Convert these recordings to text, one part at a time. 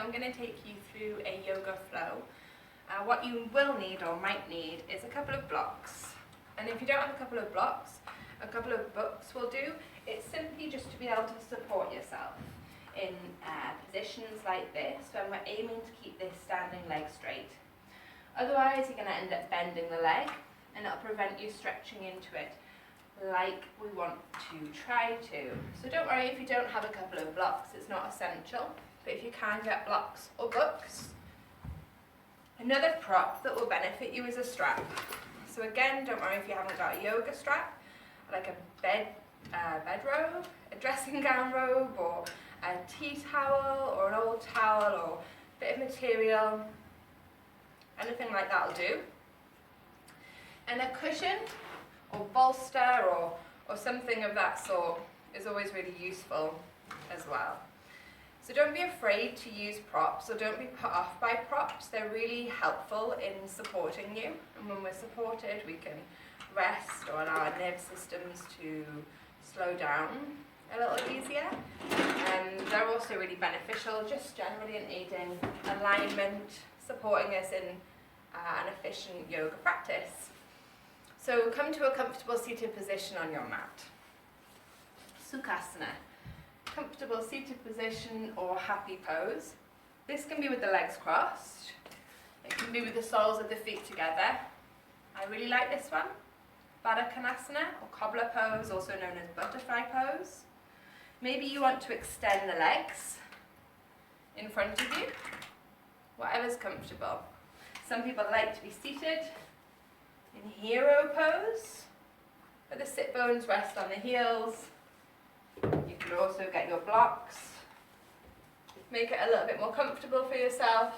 I'm going to take you through a yoga flow. What you will need or might need is a couple of blocks. And if you don't have a couple of blocks, a couple of books will do. It's simply just to be able to support yourself in positions like this when we're aiming to keep this standing leg straight. Otherwise you're going to end up bending the leg and it'll prevent you stretching into it like we want to try to. So don't worry if you don't have a couple of blocks, it's not essential, but if you can get blocks or books. Another prop that will benefit you is a strap. So again, don't worry if you haven't got a yoga strap, like a bed robe, a dressing gown robe, or a tea towel, or an old towel, or a bit of material, anything like that will do. And a cushion, or bolster, or something of that sort is always really useful as well. So don't be afraid to use props, or don't be put off by props. They're really helpful in supporting you, and when we're supported we can rest or allow our nerve systems to slow down a little easier. And they're also really beneficial just generally in aiding alignment, supporting us in an efficient yoga practice. So come to a comfortable seated position on your mat. Sukhasana. Comfortable seated position or happy pose. This can be with the legs crossed. It can be with the soles of the feet together. I really like this one. Baddha-konasana or Cobra pose, also known as butterfly pose. Maybe you want to extend the legs in front of you. Whatever's comfortable. Some people like to be seated in hero pose, where the sit bones rest on the heels. You can also get your blocks. Make it a little bit more comfortable for yourself.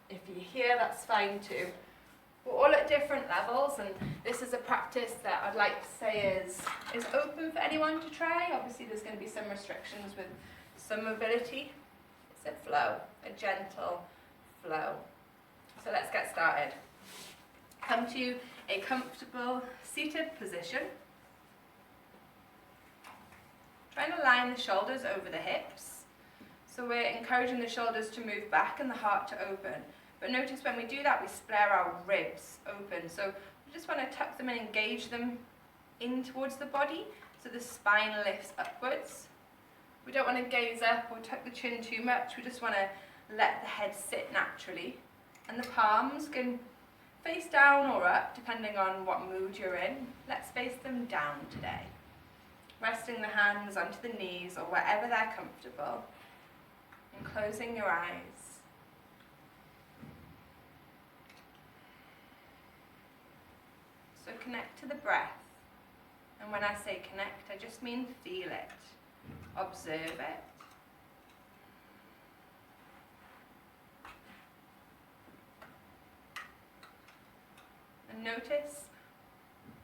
If you're here, that's fine too. We're all at different levels, and this is a practice that I'd like to say is open for anyone to try. Obviously there's going to be some restrictions with some mobility. It's a flow, a gentle flow. So let's get started. Come to a comfortable seated position. Try and align the shoulders over the hips. So we're encouraging the shoulders to move back and the heart to open. But notice when we do that, we spread our ribs open. So we just want to tuck them and engage them in towards the body so the spine lifts upwards. We don't want to gaze up or tuck the chin too much. We just want to let the head sit naturally. And the palms can face down or up depending on what mood you're in. Let's face them down today. Resting the hands onto the knees or wherever they're comfortable, and closing your eyes. So connect to the breath, and when I say connect, I just mean feel it, observe it. And notice,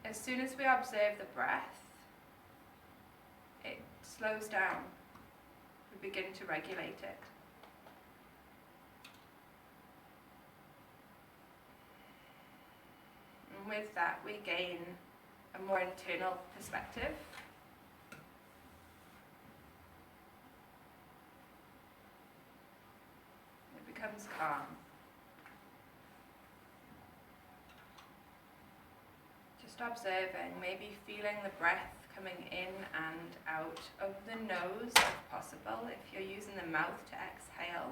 as soon as we observe the breath, it slows down. We begin to regulate it. And with that, we gain a more internal perspective. It becomes calm. Just observing, maybe feeling the breath coming in and out of the nose if possible. If you're using the mouth to exhale,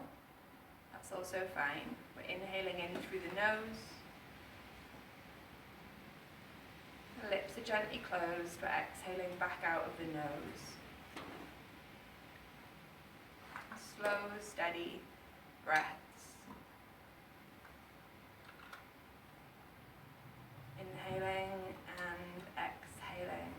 that's also fine. We're inhaling in through the nose. The lips are gently closed. We're exhaling back out of the nose. Slow, steady breaths. Inhaling and exhaling.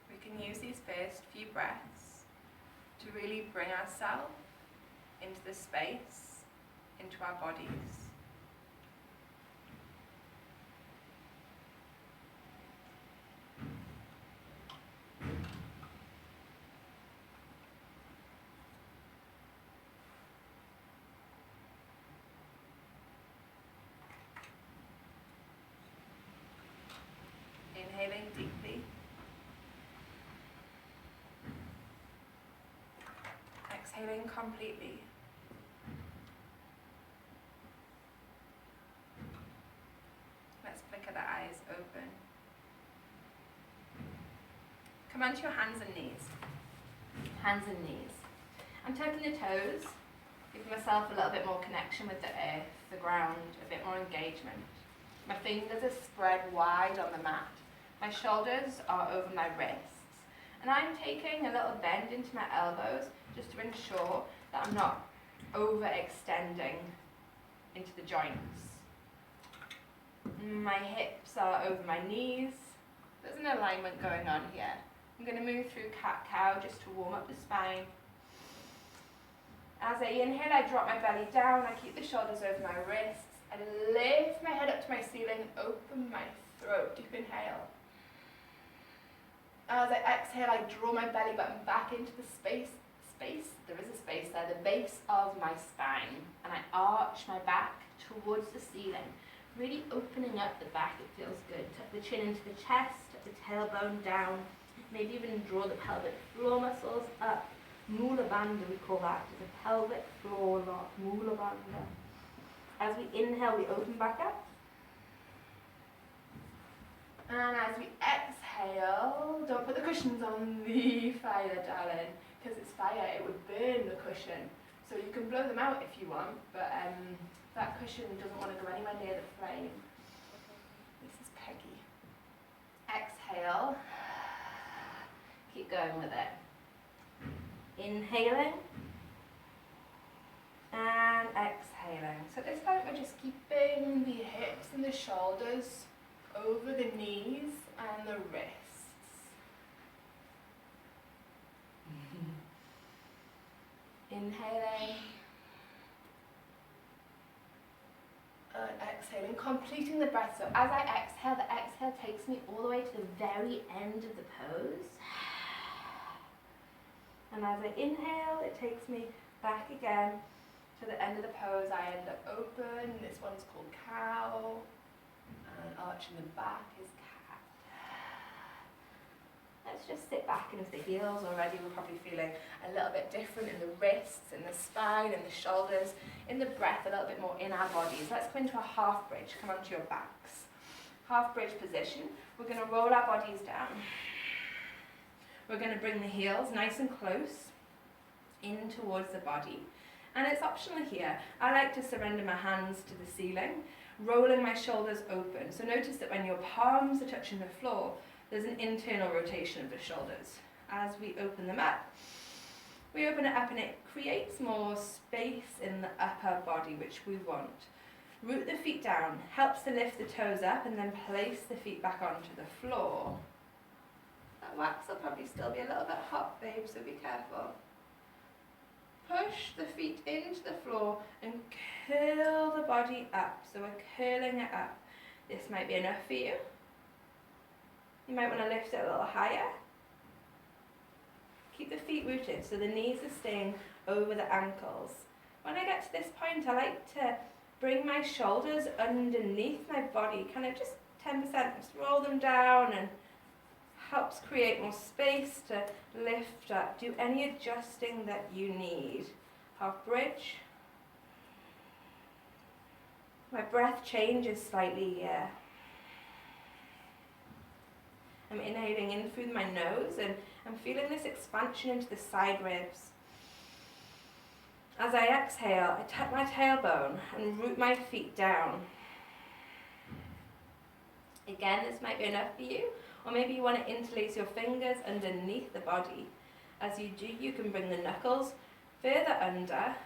We can use these first few breaths to really bring ourselves into the space, into our bodies. Inhaling deeply. completely. Let's flicker the eyes open. Come onto your hands and knees. Hands and knees. I'm tucking the toes, giving myself a little bit more connection with the earth, the ground, a bit more engagement. My fingers are spread wide on the mat. My shoulders are over my wrists. And I'm taking a little bend into my elbows just to ensure that I'm not overextending into the joints. My hips are over my knees. There's an alignment going on here. I'm going to move through cat-cow just to warm up the spine. As I inhale, I drop my belly down. I keep the shoulders over my wrists. I lift my head up to my ceiling, open my throat, deep inhale. As I exhale, I draw my belly button back into the space, there is a space there, the base of my spine. And I arch my back towards the ceiling, really opening up the back, it feels good. Tuck the chin into the chest, tuck the tailbone down, maybe even draw the pelvic floor muscles up. Mula bandha, we call that, is a pelvic floor lock, mula bandha. As we inhale, we open back up. And as we exhale, don't put the cushions on the fire, darling, because it's fire, it would burn the cushion. So you can blow them out if you want, but that cushion doesn't want to go anywhere near the flame. This is Peggy. Exhale. Keep going with it. Inhaling and exhaling. So this time we're just keeping the hips and the shoulders over the knees and the wrists. Inhaling and exhaling, completing the breath. So as I exhale, the exhale takes me all the way to the very end of the pose. And as I inhale, it takes me back again to the end of the pose. I end up open. This one's called cow. And arch in the back is cat. Let's just sit back into the heels. Already we're probably feeling a little bit different in the wrists, in the spine, in the shoulders, in the breath, a little bit more in our bodies. Let's come into a half bridge. Come onto your backs. Half bridge position. We're going to roll our bodies down. We're going to bring the heels nice and close in towards the body. And it's optional here. I like to surrender my hands to the ceiling, rolling my shoulders open. So notice that when your palms are touching the floor, there's an internal rotation of the shoulders. As we open them up, we open it up and it creates more space in the upper body, which we want. Root the feet down, helps to lift the toes up and then place the feet back onto the floor. That wax will probably still be a little bit hot, babe, so be careful. Push the feet into the floor and curl the body up. So we're curling it up. This might be enough for you. You might want to lift it a little higher. Keep the feet rooted so the knees are staying over the ankles. When I get to this point, I like to bring my shoulders underneath my body, kind of just 10%, just roll them down, and helps create more space to lift up. Do any adjusting that you need. Half bridge. My breath changes slightly here. I'm inhaling in through my nose and I'm feeling this expansion into the side ribs. As I exhale, I tuck my tailbone and root my feet down. Again, this might be enough for you. Or maybe you want to interlace your fingers underneath the body. As you do, you can bring the knuckles further under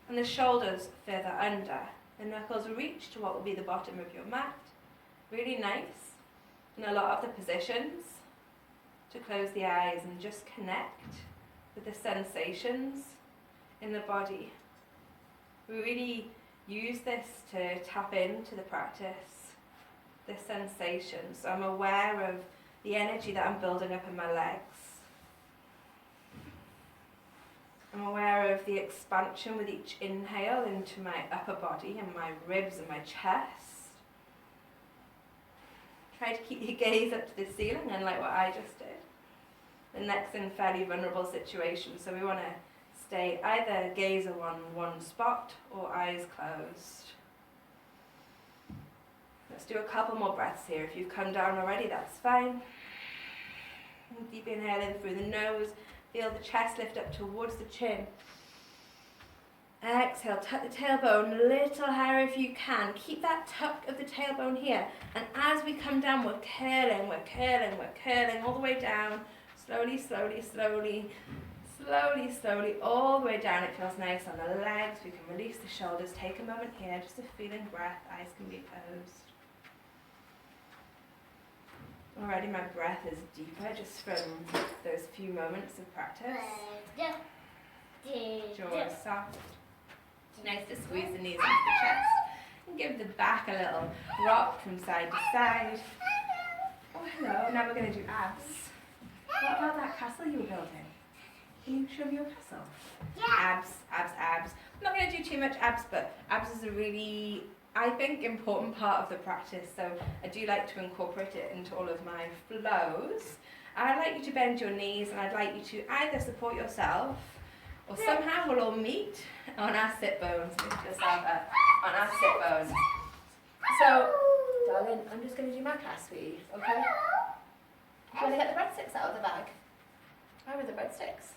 and the shoulders further under. The knuckles reach to what will be the bottom of your mat. Really nice. In a lot of the positions, to close the eyes and just connect with the sensations in the body. We really use this to tap into the practice. The sensation. So I'm aware of the energy that I'm building up in my legs. I'm aware of the expansion with each inhale into my upper body and my ribs and my chest. Try to keep your gaze up to the ceiling, and like what I just did. The neck's in fairly vulnerable situation, so we want to stay either gaze on one spot or eyes closed. Let's do a couple more breaths here. If you've come down already, that's fine. Deep inhale in through the nose. Feel the chest lift up towards the chin. Exhale, tuck the tailbone a little higher if you can. Keep that tuck of the tailbone here. And as we come down, we're curling all the way down. Slowly, slowly, slowly, slowly, slowly, all the way down. It feels nice on the legs. We can release the shoulders. Take a moment here, just a feeling breath. Eyes can be closed. Already my breath is deeper just from those few moments of practice. Jaw soft. Nice to squeeze the knees into the chest and give the back a little rock from side to side. Oh, hello. Now we're going to do abs. What about that castle you were building? Can you show me your castle? Yeah. Abs, abs, abs. I'm not going to do too much abs, but abs is a really, I think, important part of the practice. So I do like to incorporate it into all of my flows. I'd like you to bend your knees, and I'd like you to either support yourself or somehow we'll all meet on our sit bones. Lift yourself up on our sit bones. So, darling, I'm just going to do my class for you, okay? Do you want to get the breadsticks out of the bag? Where are the breadsticks?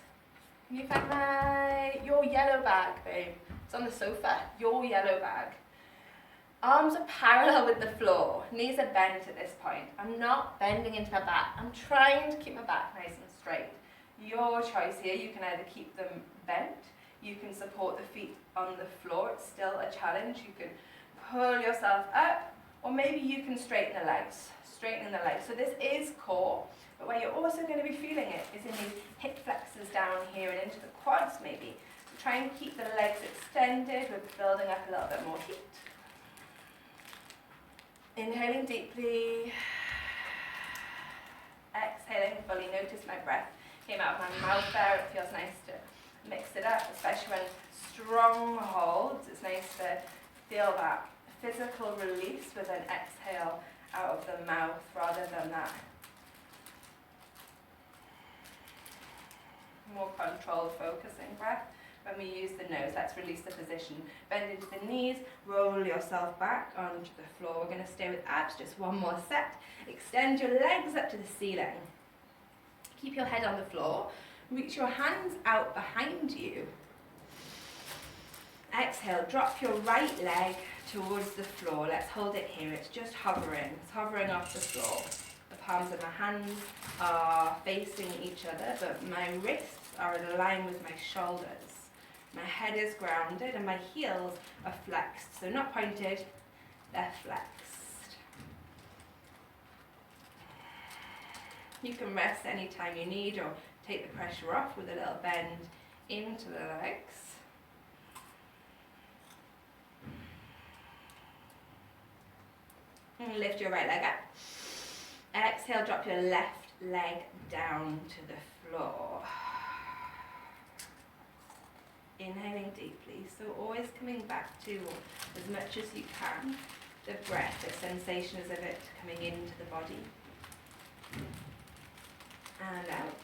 Can you find your yellow bag, babe? It's on the sofa. Your yellow bag. Arms are parallel with the floor. Knees are bent at this point. I'm not bending into my back. I'm trying to keep my back nice and straight. Your choice here. You can either keep them bent, you can support the feet on the floor. It's still a challenge. You can pull yourself up, or maybe you can straighten the legs. Straightening the legs. So this is core, but where you're also going to be feeling it is in these hip flexors down here and into the quads maybe. So try and keep the legs extended. We're building up a little bit more heat. Inhaling deeply. Exhaling fully. Notice my breath came out of my mouth there. It feels nice to mix it up, especially when strong holds. It's nice to feel that physical release with an exhale out of the mouth rather than that more controlled, focusing breath. When we use the nose, let's release the position. Bend into the knees, roll yourself back onto the floor. We're going to stay with abs, just one more set. Extend your legs up to the ceiling. Keep your head on the floor. Reach your hands out behind you. Exhale, drop your right leg towards the floor. Let's hold it here. It's just hovering. It's hovering off the floor. The palms of my hands are facing each other, but my wrists are in line with my shoulders. My head is grounded and my heels are flexed. So not pointed, they're flexed. You can rest anytime you need or take the pressure off with a little bend into the legs. And lift your right leg up. Exhale, drop your left leg down to the floor. Inhaling deeply, so always coming back to as much as you can the breath, the sensations of it coming into the body and out.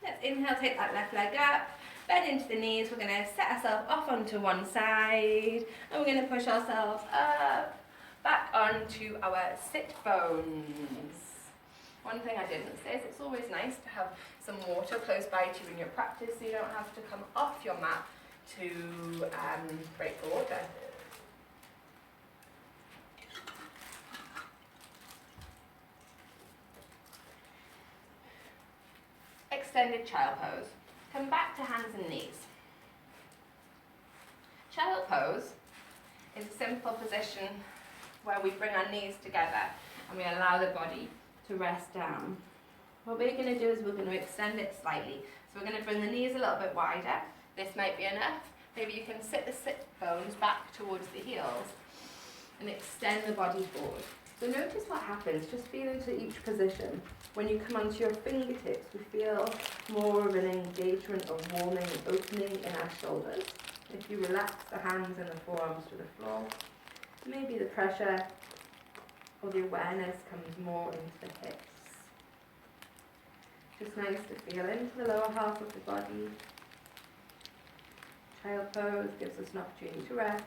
Let's inhale, take that left leg up, bend into the knees. We're going to set ourselves off onto one side and we're going to push ourselves up, back onto our sit bones. One thing I didn't say is it's always nice to have some water close by to you in your practice so you don't have to come off your mat to break the water. Extended child pose. Come back to hands and knees. Child pose is a simple position where we bring our knees together and we allow the body to rest down. What we're going to do is we're going to extend it slightly. So we're going to bring the knees a little bit wider. This might be enough. Maybe you can sit the sit bones back towards the heels and extend the body forward. So notice what happens, just feel into each position. When you come onto your fingertips, we feel more of an engagement of warming and opening in our shoulders. If you relax the hands and the forearms to the floor, maybe the pressure or the awareness comes more into the hips. Just nice to feel into the lower half of the body. Child pose gives us an opportunity to rest.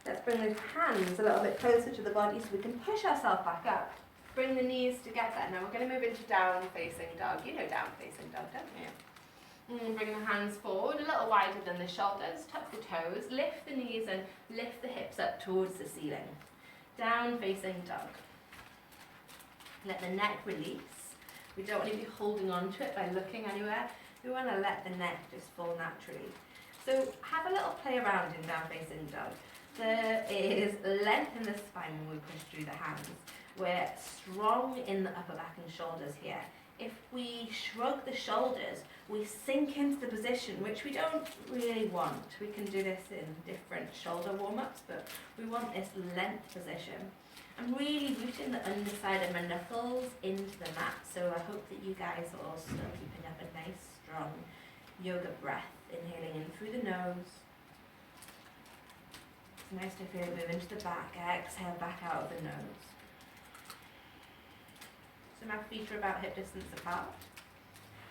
Let's bring those hands a little bit closer to the body so we can push ourselves back up. Bring the knees together. Now we're going to move into down facing dog. You know down facing dog, don't you? And bring the hands forward a little wider than the shoulders. Tuck the toes, lift the knees and lift the hips up towards the ceiling. Down facing dog. Let the neck release. We don't want to be holding on to it by looking anywhere. We want to let the neck just fall naturally. So have a little play around in down facing dog. There is length in the spine when we push through the hands. We're strong in the upper back and shoulders here. If we shrug the shoulders, we sink into the position, which we don't really want. We can do this in different shoulder warm-ups, but we want this length position. I'm really rooting the underside of my knuckles into the mat, so I hope that you guys are also keeping up a nice, strong yoga breath, inhaling in through the nose. It's nice to feel it move into the back, exhale back out of the nose. So my feet are about hip distance apart.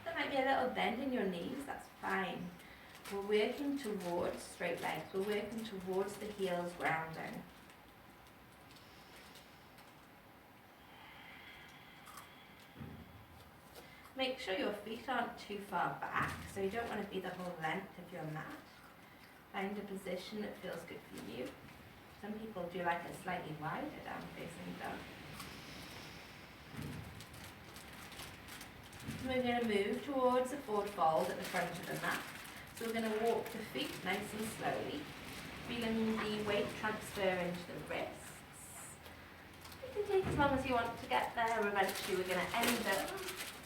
There might be a little bend in your knees, that's fine. We're working towards straight legs, we're working towards the heels grounding. Make sure your feet aren't too far back, so you don't want to be the whole length of your mat. Find a position that feels good for you. Some people do like a slightly wider down facing dog. We're going to move towards a forward fold at the front of the mat. So we're going to walk the feet nice and slowly, feeling the weight transfer into the wrists. You can take as long as you want to get there. Eventually we're going to end up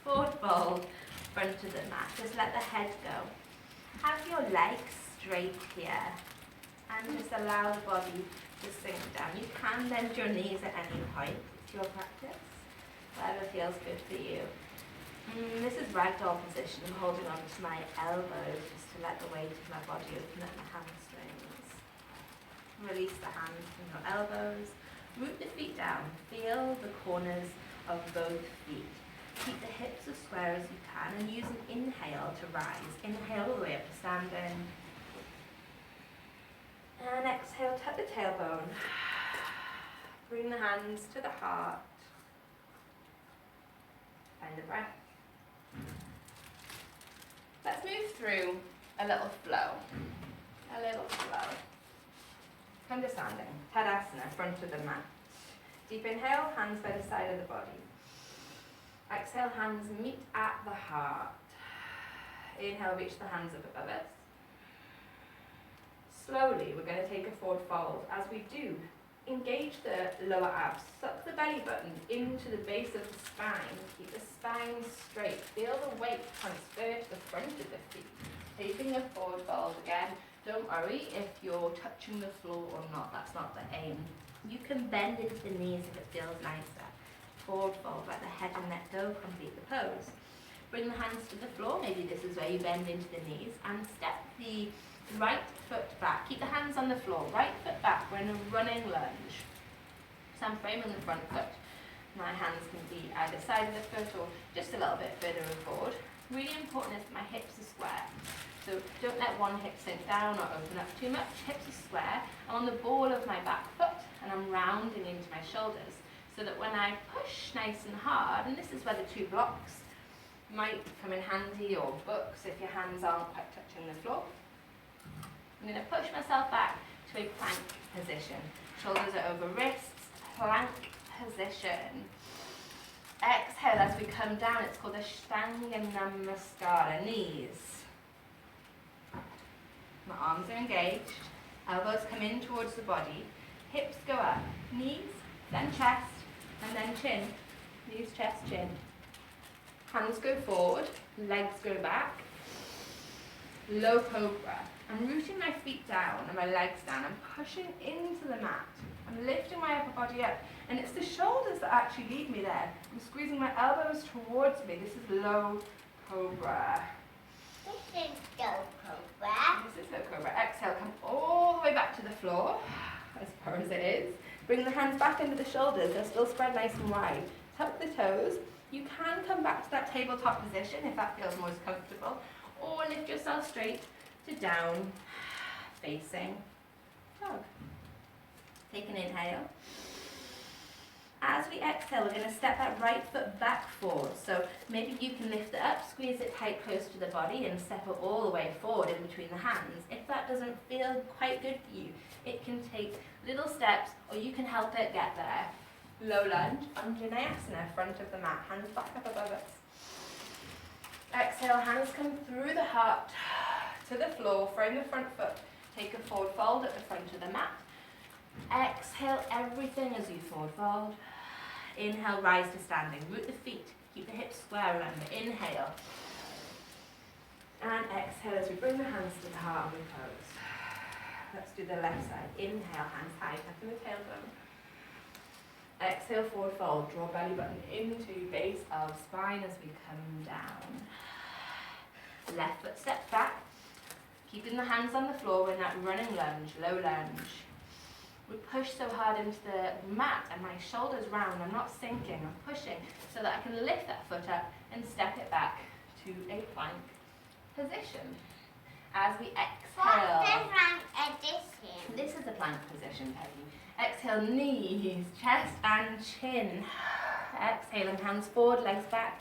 forward fold, front of the mat. Just let the head go. Have your legs straight here and just allow the body to sink down. You can bend your knees at any point. It's your practice. Whatever feels good for you. This is ragdoll position. I'm holding on to my elbows just to let the weight of my body open up my hamstrings. Release the hands from your elbows. Root the feet down. Feel the corners of both feet. Keep the hips as square as you can and use an inhale to rise. Inhale all the way up to standing. And exhale, tuck the tailbone. Bring the hands to the heart. Find a breath. Let's move through a little flow. A little flow. Come to standing. Tadasana, front of the mat. Deep inhale, hands by the side of the body. Exhale, hands meet at the heart. Inhale, reach the hands up above us. Slowly, we're going to take a forward fold. As we do, engage the lower abs. Suck the belly button into the base of the spine. Keep the spine straight. Feel the weight transfer to the front of the feet. Taking a forward fold again. Don't worry if you're touching the floor or not. That's not the aim. You can bend into the knees if it feels nicer. Forward fold, let the head and neck go, complete the pose. Bring the hands to the floor, maybe this is where you bend into the knees, and step the right foot back. Keep the hands on the floor, right foot back, we're in a running lunge. So I'm framing the front foot. My hands can be either side of the foot or just a little bit further forward. Really important is that my hips are square. So don't let one hip sink down or open up too much. Hips are square. I'm on the ball of my back foot and I'm rounding into my shoulders. So that when I push nice and hard, and this is where the two blocks might come in handy, or books if your hands aren't quite touching the floor. I'm going to push myself back to a plank position. Shoulders are over wrists, plank position. Exhale as we come down, it's called a Ashtanga Namaskara, knees. My arms are engaged, elbows come in towards the body, hips go up, knees, then chest, and then chin. Knees, chest, chin. Hands go forward, legs go back. Low Cobra. I'm rooting my feet down and my legs down. I'm pushing into the mat. I'm lifting my upper body up. And it's the shoulders that actually lead me there. I'm squeezing my elbows towards me. This is Low Cobra. This is Low Cobra. This is Low Cobra. Exhale, come all the way back to the floor. As far as it Bring the hands back under the shoulders, they're still spread nice and wide. Tuck the toes. You can come back to that tabletop position if that feels most comfortable, or lift yourself straight to down facing dog. Take an inhale. As we exhale, we're going to step that right foot back forward. So maybe you can lift it up, squeeze it tight close to the body and step it all the way forward in between the hands. If that doesn't feel quite good for you, it can take little steps or you can help it get there. Low lunge, Untitled front of the mat, hands back up above us. Exhale, hands come through the heart to the floor, frame the front foot, take a forward fold at the front of the mat. Exhale everything as you forward fold. Inhale, rise to standing. Root the feet. Keep the hips square, remember. Inhale. And exhale as we bring the hands to the heart and we close. Let's do the left side. Inhale, hands high, tucking the tailbone. Exhale, forward fold. Draw belly button into base of spine as we come down. Left foot steps back. Keeping the hands on the floor in that running lunge, low lunge. We push so hard into the mat and my shoulders round. I'm not sinking, I'm pushing so that I can lift that foot up and step it back to a plank position. As we exhale. What's the plank position? This is the plank position, Peggy. Exhale, knees, chest and chin. Exhaling, hands forward, legs back.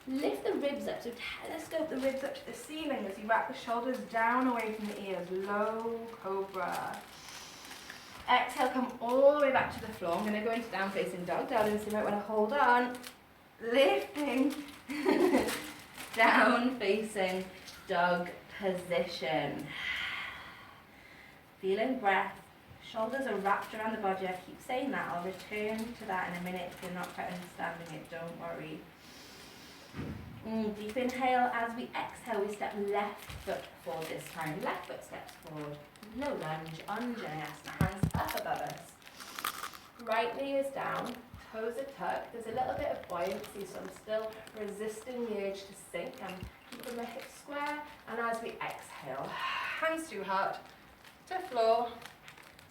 Lift the ribs up, so telescope the ribs up to the ceiling as you wrap the shoulders down away from the ears. Low Cobra. Exhale, come all the way back to the floor. I'm going to go into down facing dog. Darling, so you might want to hold on. Lifting. Down facing dog position. Feeling breath. Shoulders are wrapped around the body. I keep saying that. I'll return to that in a minute if you're not quite understanding it. Don't worry. Deep inhale. As we exhale, we step left foot forward this time. Left foot steps forward. Low lunge, Untitled, hands up above us. Right knee is down, toes are tucked. There's a little bit of buoyancy, so I'm still resisting the urge to sink. I'm keeping my hips square. And as we exhale, hands to heart, to floor.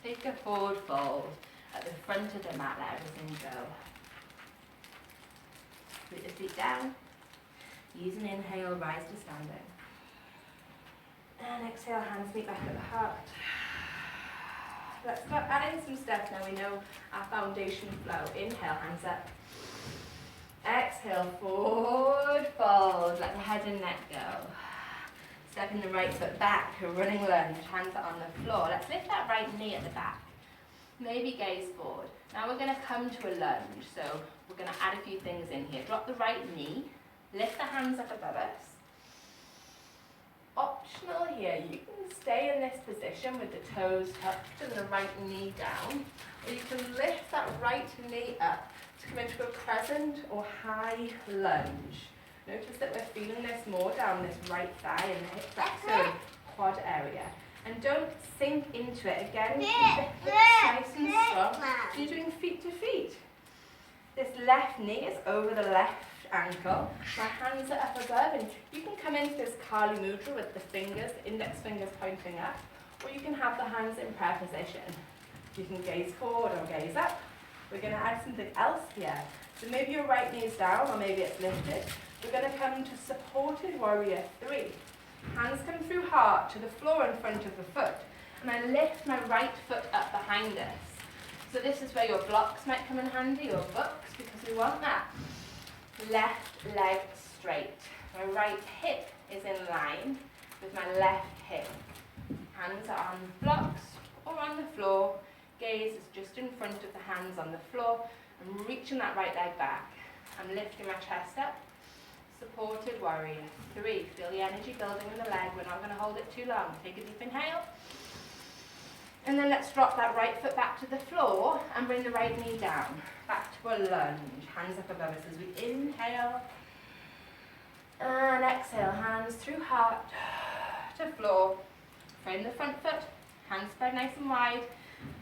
Take a forward fold at the front of the mat. Let everything go. Put the feet down. Use an inhale, rise to standing. And exhale, hands meet back at the heart. Let's start adding some steps now. We know our foundation flow. Inhale, hands up. Exhale, forward fold. Let the head and neck go. Stepping the right foot back, a running lunge. Hands are on the floor. Let's lift that right knee at the back. Maybe gaze forward. Now we're going to come to a lunge. So we're going to add a few things in here. Drop the right knee. Lift the hands up above us. Optional here, you can stay in this position with the toes tucked and the right knee down, or you can lift that right knee up to come into a crescent or high lunge. Notice that we're feeling this more down this right thigh and the hip flexor and quad area. And don't sink into it. Again, keep the hips nice and strong. So you're doing feet to feet. This left knee is over the left ankle. My hands are up above, and you can come into this Kali Mudra with the fingers, the index fingers pointing up, or you can have the hands in prayer position. You can gaze forward or gaze up. We're going to add something else here. So maybe your right knee is down, or maybe it's lifted. We're going to come to supported warrior 3. Hands come through heart to the floor in front of the foot, and I lift my right foot up behind us. So this is where your blocks might come in handy, or books, because we want that. Left leg straight. My right hip is in line with my left hip. Hands are on blocks or on the floor. Gaze is just in front of the hands on the floor. I'm reaching that right leg back. I'm lifting my chest up. Supported warrior 3. Feel the energy building in the leg. We're not going to hold it too long. Take a deep inhale. And then let's drop that right foot back to the floor and bring the right knee down. Back to a lunge. Hands up above us as we inhale. And exhale. Hands through heart to floor. Frame the front foot. Hands spread nice and wide.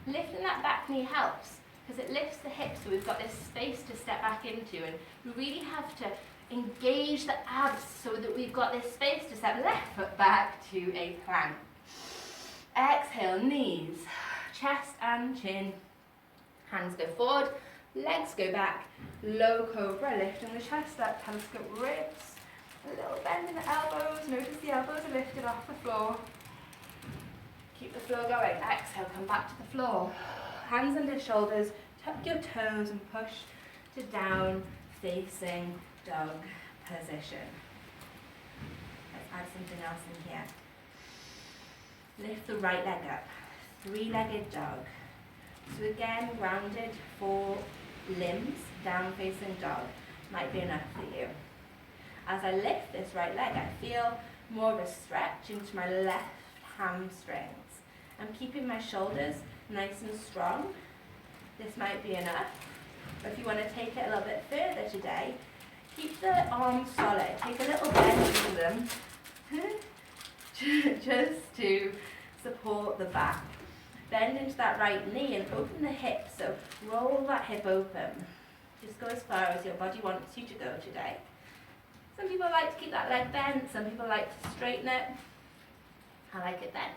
Lifting that back knee helps because it lifts the hips, so we've got this space to step back into, and we really have to engage the abs so that we've got this space to step left foot back to a plank. Exhale, knees, chest and chin. Hands go forward, legs go back, low cobra, lifting the chest, that telescope ribs, a little bend in the elbows, notice the elbows are lifted off the floor. Keep the flow going, exhale, come back to the floor. Hands under shoulders, tuck your toes and push to down facing dog position. Let's add something else in here. Lift the right leg up, three-legged dog. So again, grounded four limbs, down facing dog, might be enough for you. As I lift this right leg, I feel more of a stretch into my left hamstrings. I'm keeping my shoulders nice and strong. This might be enough. But if you want to take it a little bit further today, keep the arms solid. Take a little bend into them just to support the back. Bend into that right knee and open the hip, so roll that hip open. Just go as far as your body wants you to go today. Some people like to keep that leg bent, some people like to straighten it. I like it bent.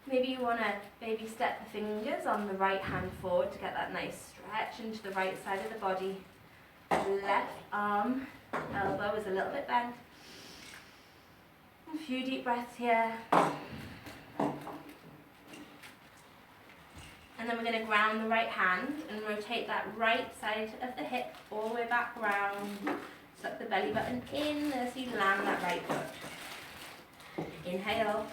Maybe you want to maybe step the fingers on the right hand forward to get that nice stretch into the right side of the body. The left arm, elbow is a little bit bent. A few deep breaths here. And then we're going to ground the right hand and rotate that right side of the hip all the way back round. Suck the belly button in as you land that right foot. Inhale.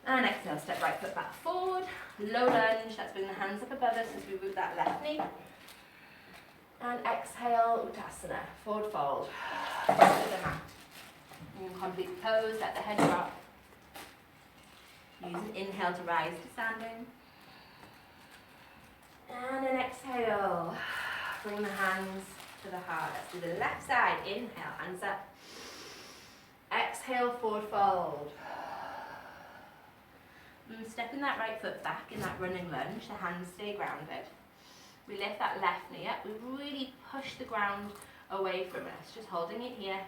And exhale, step right foot back forward. Low lunge, let's bring the hands up above us as we root that left knee. And exhale, Uttasana, forward fold. To the mat. And complete pose, let the head drop. Use an inhale to rise to standing. And an exhale. Bring the hands to the heart. Let's do the left side. Inhale, hands up. Exhale, forward fold. And stepping that right foot back in that running lunge, the hands stay grounded. We lift that left knee up. We really push the ground away from us, just holding it here.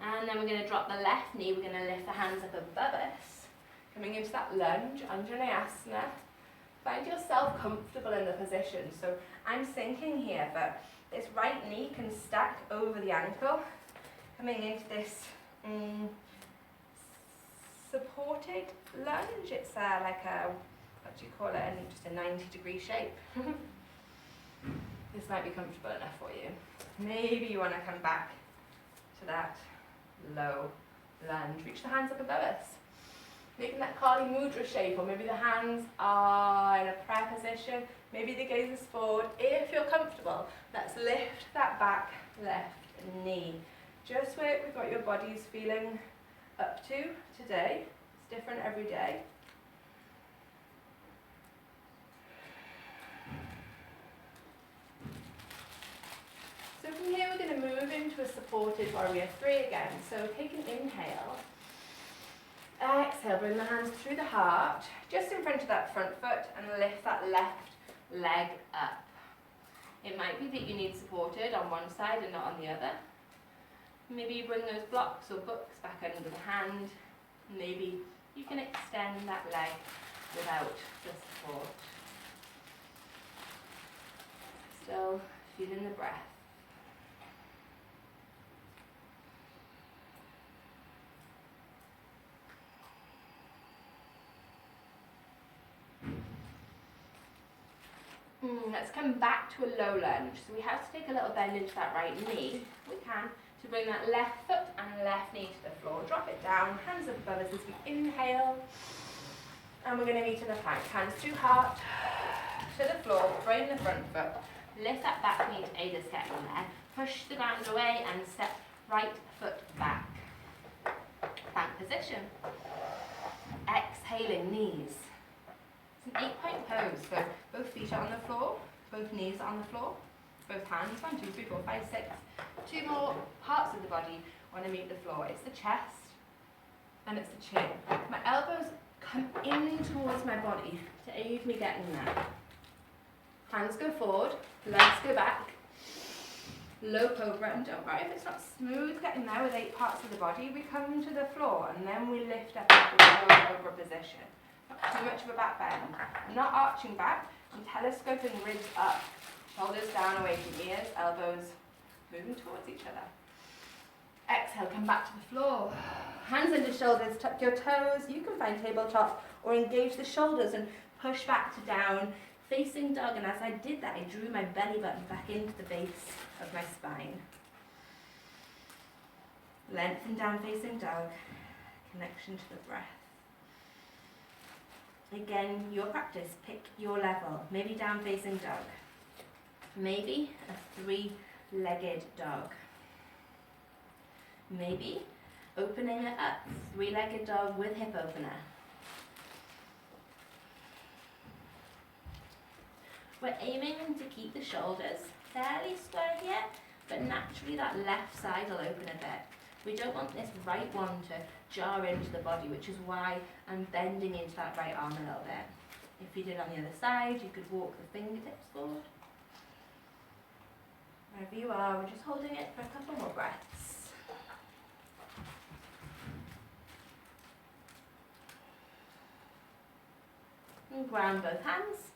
And then we're going to drop the left knee. We're going to lift the hands up above us. Coming into that lunge, Anjaneyasana. Find yourself comfortable in the position. So I'm sinking here, but this right knee can stack over the ankle. Coming into this supported lunge. It's like a, what do you call it, just a 90-degree shape. This might be comfortable enough for you. Maybe you want to come back to that low lunge. Reach the hands up above us. Making that Kali Mudra shape, or maybe the hands are in a prayer position. Maybe the gaze is forward. If you're comfortable, let's lift that back left knee. Just where we've got your bodies feeling up to today. It's different every day. So from here we're going to move into a supported warrior 3 again. So take an inhale. Exhale, bring the hands through the heart, just in front of that front foot, and lift that left leg up. It might be that you need supported on one side and not on the other. Maybe you bring those blocks or books back under the hand. Maybe you can extend that leg without the support. Still feeling the breath. Let's come back to a low lunge. So we have to take a little bend into that right knee. We can. To bring that left foot and left knee to the floor. Drop it down, hands up above us as we inhale. And we're going to meet in the plank. Hands through heart to the floor. Bring the front foot. Lift that back knee to aid us getting there. Push the ground away and step right foot back. Plank position. Exhaling, knees. It's an 8-point pose, so both feet are on the floor, both knees are on the floor, both hands, 1, 2, 3, 4, 5, 6. 2 more parts of the body want to meet the floor. It's the chest and it's the chin. My elbows come in towards my body to aid me getting there. Hands go forward, legs go back, low cobra, and don't worry if it's not smooth getting there with 8 parts of the body. We come to the floor and then we lift up into the low cobra position. Not too much of a back bend. I'm not arching back, I'm telescoping ribs up. Shoulders down away from ears, elbows moving towards each other. Exhale, come back to the floor. Hands under shoulders, tuck your toes. You can find tabletop or engage the shoulders and push back to down, facing dog. And as I did that, I drew my belly button back into the base of my spine. Lengthen down, facing dog. Connection to the breath. Again, your practice. Pick your level. Maybe down, facing dog. Maybe a three-legged dog. Maybe opening it up, three-legged dog with hip opener. We're aiming to keep the shoulders fairly square here, but naturally that left side will open a bit. We don't want this right one to jar into the body, which is why I'm bending into that right arm a little bit. If you did on the other side, you could walk the fingertips forward. Wherever you are, we're just holding it for a couple more breaths. And ground both hands.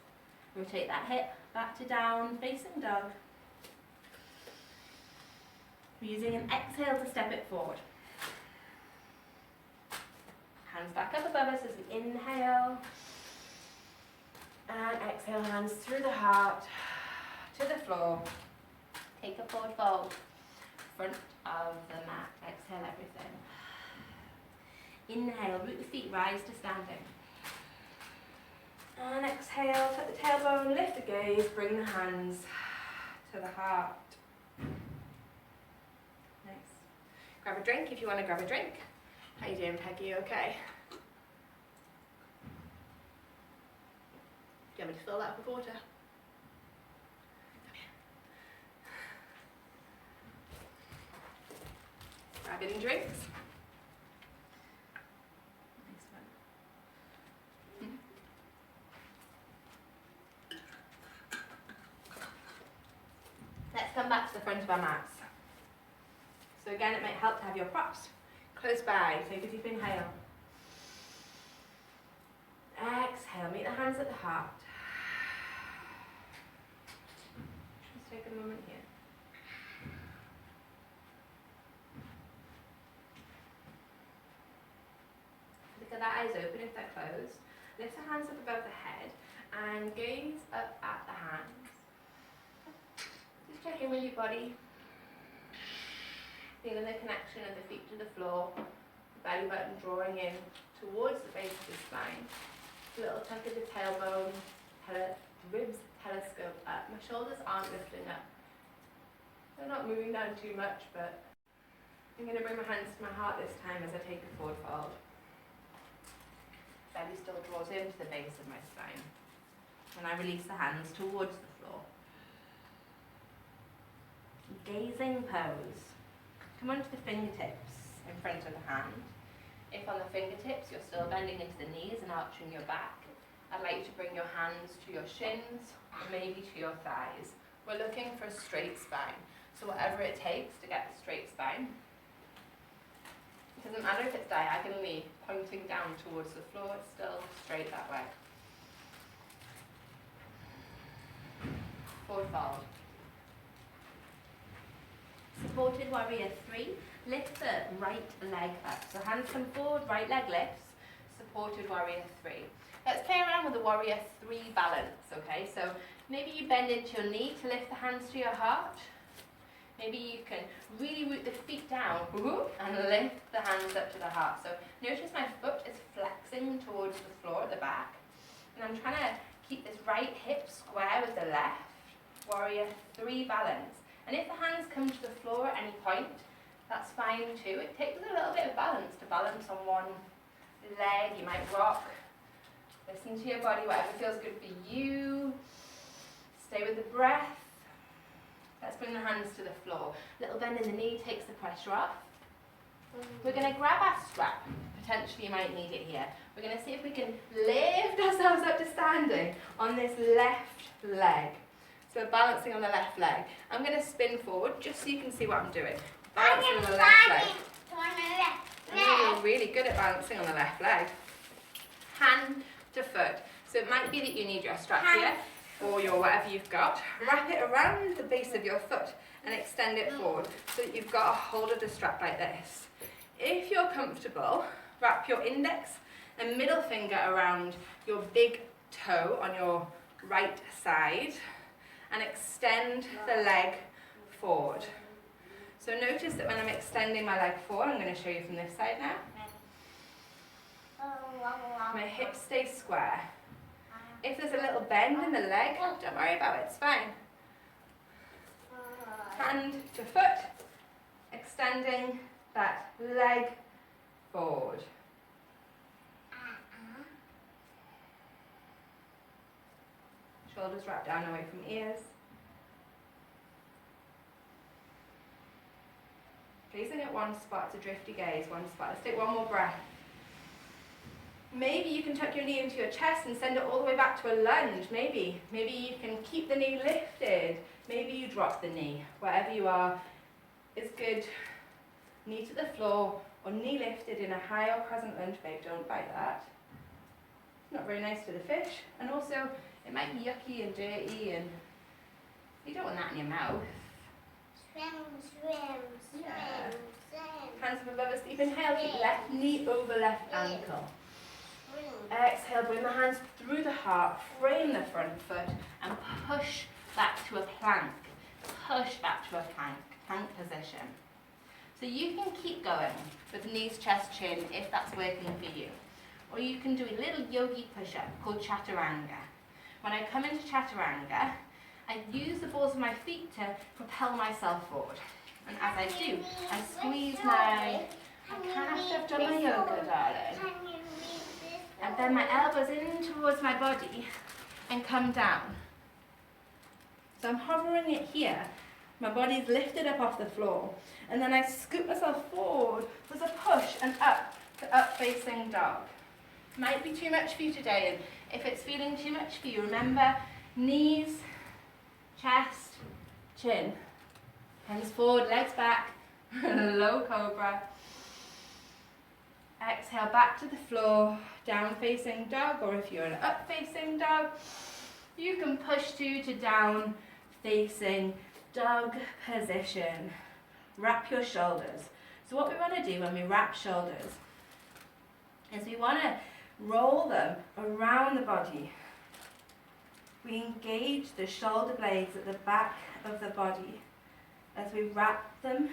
Rotate that hip back to down, facing dog. We're using an exhale to step it forward. Hands back up above us as we inhale. And exhale, hands through the heart to the floor. Take a forward fold. Front of the mat. Exhale everything. Inhale, root the feet, rise to standing. And exhale, tuck the tailbone, lift the gaze, bring the hands to the heart. Nice. Grab a drink if you want to grab a drink. How you doing, Peggy? Okay? Do you want me to fill that up with water? Grab any drinks. Nice one. Let's come back to the front of our mats. So again, it might help to have your props close by. Take a deep inhale. Exhale, meet the hands at the heart. Just take a moment here. Look at the eyes open if they're closed. Lift the hands up above the head and gaze up at the hands. Just check in with your body. Feeling the connection of the feet to the floor. The belly button drawing in towards the base of the spine. A little tuck of the tailbone. Ribs telescope up. My shoulders aren't lifting up. They're not moving down too much, but I'm going to bring my hands to my heart this time as I take a forward fold. Belly still draws into the base of my spine. And I release the hands towards the floor. Gazing pose. Come onto the fingertips in front of the hand. If on the fingertips you're still bending into the knees and arching your back, I'd like you to bring your hands to your shins or maybe to your thighs. We're looking for a straight spine. So whatever it takes to get a straight spine. It doesn't matter if it's diagonally pointing down towards the floor, it's still straight that way. Forward fold. Supported warrior 3. Lift the right leg up. So hands come forward, right leg lifts. Supported warrior 3. Let's play around with the warrior 3 balance, okay? So maybe you bend into your knee to lift the hands to your heart. Maybe you can really root the feet down and lift the hands up to the heart. So notice my foot is flexing towards the floor at the back. And I'm trying to keep this right hip square with the left. Warrior 3 balance. And if the hands come to the floor at any point, that's fine too. It takes a little bit of balance to balance on one leg. You might rock. Listen to your body, whatever feels good for you. Stay with the breath. Let's bring the hands to the floor. Little bend in the knee takes the pressure off. We're going to grab our strap. Potentially you might need it here. We're going to see if we can lift ourselves up to standing on this left leg. So balancing on the left leg. I'm going to spin forward just so you can see what I'm doing. Balancing on the left leg. I know you're really good at balancing on the left leg. Hand to foot. So it might be that you need your strap here or your whatever you've got. Wrap it around the base of your foot and extend it forward so that you've got a hold of the strap like this. If you're comfortable, wrap your index and middle finger around your big toe on your right side and extend the leg forward. So notice that when I'm extending my leg forward, I'm going to show you from this side now. My hips stay square. If there's a little bend in the leg, don't worry about it, it's fine. Hand to foot, extending that leg forward. Shoulders wrap down away from ears. Gazing at one spot, it's a drifty gaze, one spot. Let's take one more breath. Maybe you can tuck your knee into your chest and send it all the way back to a lunge. Maybe you can keep the knee lifted. Maybe you drop the knee. Wherever you are is good. Knee to the floor or knee lifted in a high or crescent lunge, babe. Don't bite that. It's not very nice to the fish. And also, it might be yucky and dirty and you don't want that in your mouth. Swim. Yeah. Hands up above us. Deep inhale. Keep left knee over left ankle. Exhale, bring the hands through the heart, frame the front foot and push back to a plank. Push back to a plank position. So you can keep going with knees, chest, chin if that's working for you. Or you can do a little yogi push-up called Chaturanga. When I come into Chaturanga, I use the balls of my feet to propel myself forward. And as I do, I squeeze I kind of have done my yoga, darling. And then my elbows in towards my body and come down. So I'm hovering it here. My body's lifted up off the floor. And then I scoop myself forward with a push and up to up facing dog. Might be too much for you today. And if it's feeling too much for you, remember knees, chest, chin. Hands forward, legs back. Low cobra. Exhale back to the floor, down facing dog, or if you're in an up facing dog, you can push to down facing dog position. Wrap your shoulders. So what we want to do when we wrap shoulders is we want to roll them around the body. We engage the shoulder blades at the back of the body as we wrap them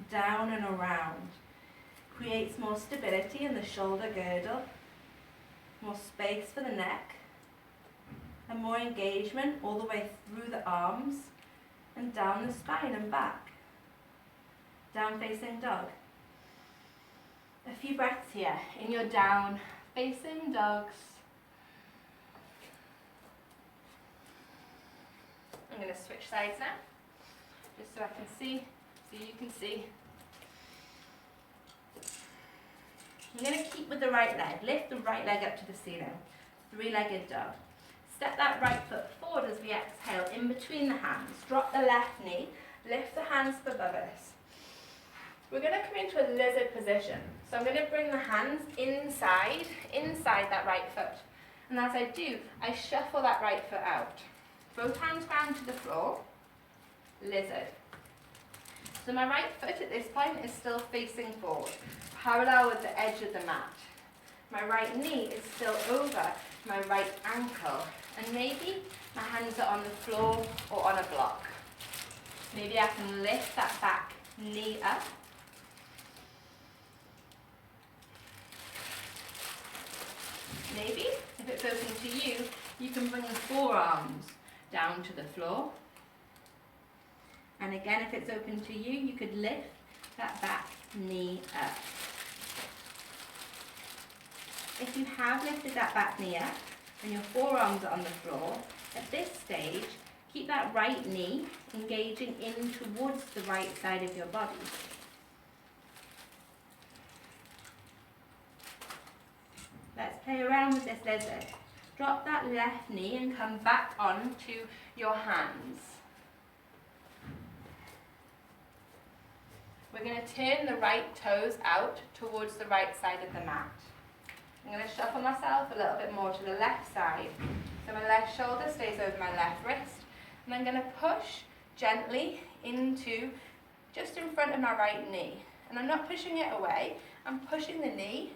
down and around. Creates more stability in the shoulder girdle, more space for the neck, and more engagement all the way through the arms and down the spine and back. Down facing dog. A few breaths here in your down facing dogs. I'm going to switch sides now, just so I can see, so you can see. I'm going to keep with the right leg. Lift the right leg up to the ceiling. Three-legged dog. Step that right foot forward as we exhale in between the hands. Drop the left knee. Lift the hands above us. We're going to come into a lizard position. So I'm going to bring the hands inside that right foot. And as I do, I shuffle that right foot out. Both hands down to the floor. Lizard. So my right foot at this point is still facing forward, parallel with the edge of the mat. My right knee is still over my right ankle, and maybe my hands are on the floor or on a block. Maybe I can lift that back knee up. Maybe, if it's open to you, you can bring the forearms down to the floor. And again, if it's open to you, you could lift that back knee up. If you have lifted that back knee up and your forearms are on the floor, at this stage, keep that right knee engaging in towards the right side of your body. Let's play around with this lizard. Drop that left knee and come back onto your hands. We're going to turn the right toes out towards the right side of the mat. I'm going to shuffle myself a little bit more to the left side. So my left shoulder stays over my left wrist. And I'm going to push gently into just in front of my right knee. And I'm not pushing it away, I'm pushing the knee,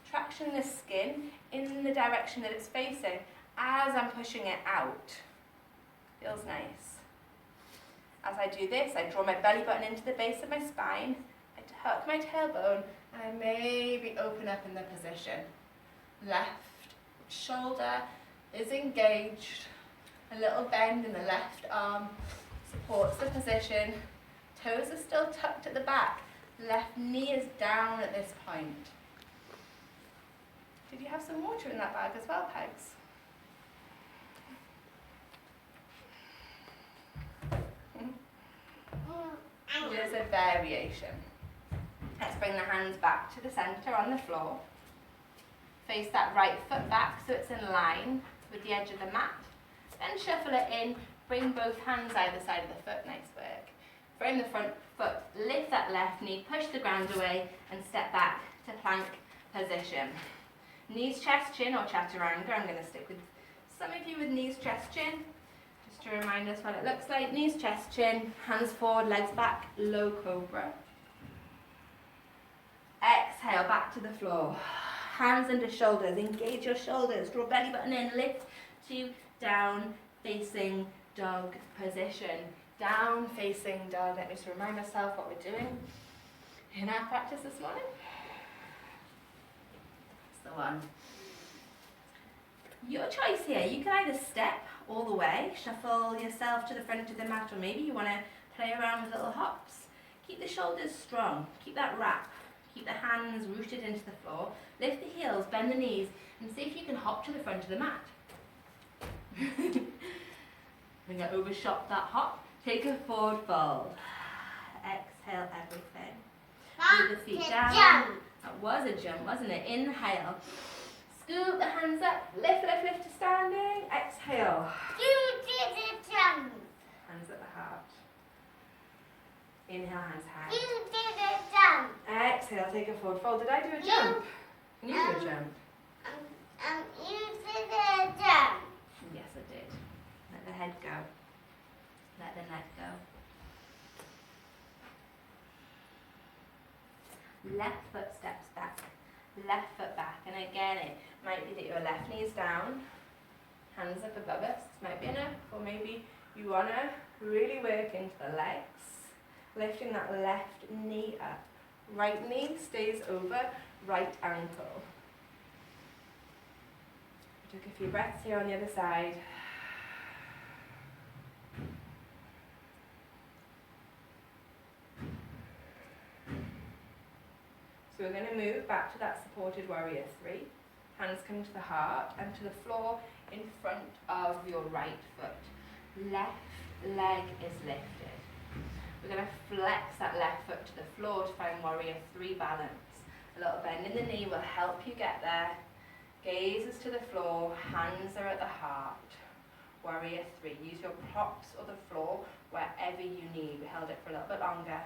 traction the skin in the direction that it's facing as I'm pushing it out. Feels nice. As I do this, I draw my belly button into the base of my spine, I tuck my tailbone, and I maybe open up in the position. Left shoulder is engaged, a little bend in the left arm supports the position, toes are still tucked at the back, left knee is down at this point. Did you have some water in that bag as well, Pegs? There's a variation. Let's bring the hands back to the centre on the floor. Face that right foot back so it's in line with the edge of the mat. Then shuffle it in, bring both hands either side of the foot, nice work. Frame the front foot, lift that left knee, push the ground away and step back to plank position. Knees, chest, chin or Chaturanga. I'm going to stick with some of you with knees, chest, chin. Just to remind us what it looks like. Knees, chest, chin, hands forward, legs back, low Cobra. Exhale, back to the floor. Hands under shoulders, engage your shoulders, draw belly button in, lift to down facing dog position. Down facing dog. Let me just remind myself what we're doing in our practice this morning. That's the one. Your choice here. You can either step all the way, shuffle yourself to the front of the mat, or maybe you want to play around with little hops. Keep the shoulders strong, keep that wrap, keep the hands rooted into the floor, lift the heels, bend the knees, and see if you can hop to the front of the mat. We're going to overshot that hop. Take a forward fold. Exhale everything. Move the feet down. Jump. That was a jump, wasn't it? Inhale. Scoop the hands up. Lift, lift, lift to standing. Exhale. You did a jump. Hands at the heart. Inhale, hands high. You did a jump. Exhale, take a forward fold. Did I do a jump? Can you do a jump? You did a jump. Yes, I did. Let the head go. Let the neck go. Left foot steps back. Left foot back. And again, it might be that your left knee is down. Hands up above us. This might be enough. Or maybe you want to really work into the legs. Lifting that left knee up. Right knee stays over right ankle. Took a few breaths here on the other side. So we're going to move back to that supported warrior 3. Hands come to the heart and to the floor in front of your right foot. Left leg is lifted. We're going to flex that left foot to the floor to find warrior 3 balance. A little bend in the knee will help you get there. Gaze is to the floor, hands are at the heart. Warrior 3. Use your props or the floor wherever you need. We held it for a little bit longer.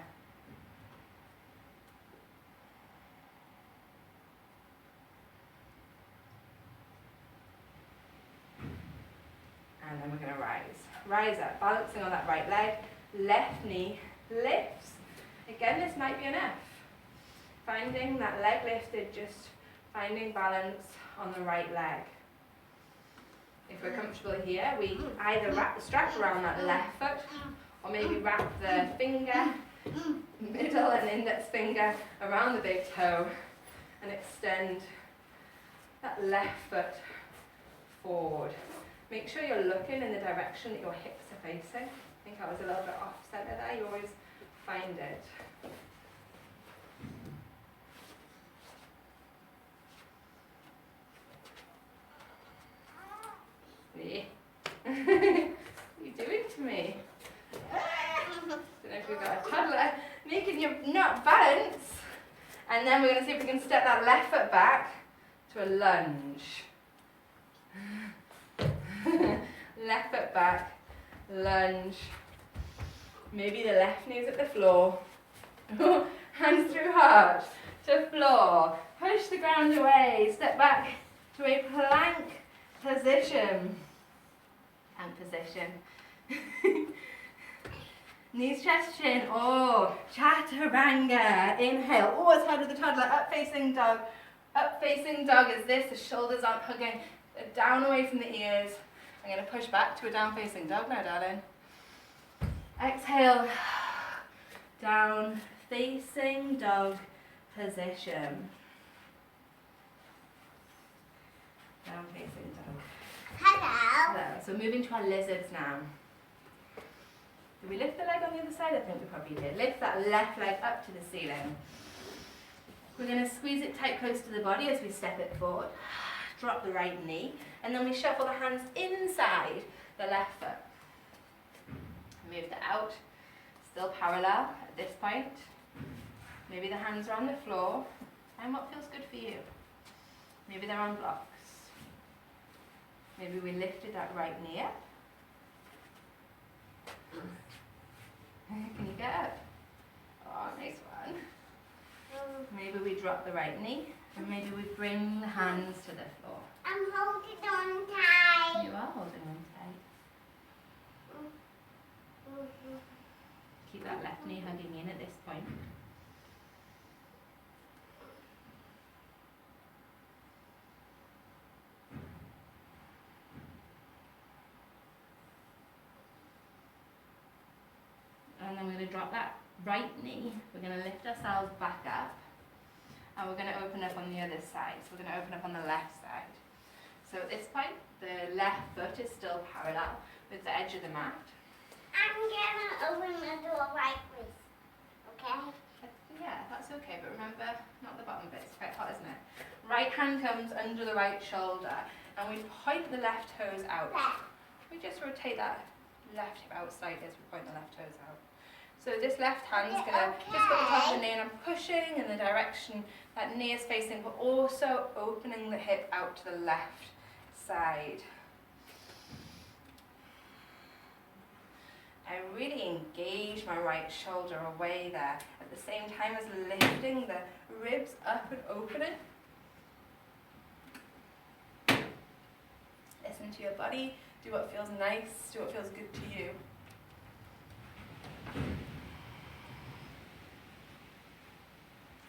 And then we're going to rise. Rise up, balancing on that right leg. Left knee lifts. Again, this might be enough. Finding that leg lifted, just finding balance on the right leg. If we're comfortable here, we either wrap the strap around that left foot, or maybe wrap the finger, middle and index finger around the big toe, and extend that left foot forward. Make sure you're looking in the direction that your hips are facing. I think I was a little bit off center there. You always find it. Yeah. What are you doing to me? Don't know if we've got a toddler making you not balance. And then we're going to see if we can step that left foot back to a lunge. Left foot back, lunge. Maybe the left knee's at the floor. Hands through heart to floor. Push the ground away. Step back to a plank position. Plank position. Knees, chest, chin. Oh, Chaturanga. Inhale. Oh, it's hard with the toddler. Up facing dog. Up facing dog is this. The shoulders aren't hugging. They're down away from the ears. I'm going to push back to a down facing dog now, darling. Exhale. Down facing dog position. Down facing dog. Hello. Hello. So moving to our lizards now. Did we lift the leg on the other side? I think we probably did. Lift that left leg up to the ceiling. We're going to squeeze it tight close to the body as we step it forward. Drop the right knee. And then we shuffle the hands inside the left foot. Move that out. Still parallel at this point. Maybe the hands are on the floor. And what feels good for you? Maybe they're on blocks. Maybe we lifted that right knee up. Can you get up? Oh, nice one. Maybe we drop the right knee. And maybe we bring the hands to the floor. I'm holding on tight. You are holding on tight. Keep that left knee hugging in at this point. And then we're going to drop that right knee. We're going to lift ourselves back up. And we're going to open up on the other side. So we're going to open up on the left side. So at this point, the left foot is still parallel with the edge of the mat. I'm gonna open the door like this. Okay? Yeah, that's okay, but remember, not the bottom bit, it's quite hot, isn't it? Right hand comes under the right shoulder, and we point the left toes out. We just rotate that left hip out slightly as we point the left toes out. So this left hand's gonna just go to the top of the knee, and I'm pushing in the direction that knee is facing, but also opening the hip out to the left side. I really engage my right shoulder away there, at the same time as lifting the ribs up and opening. Listen to your body, do what feels nice, do what feels good to you.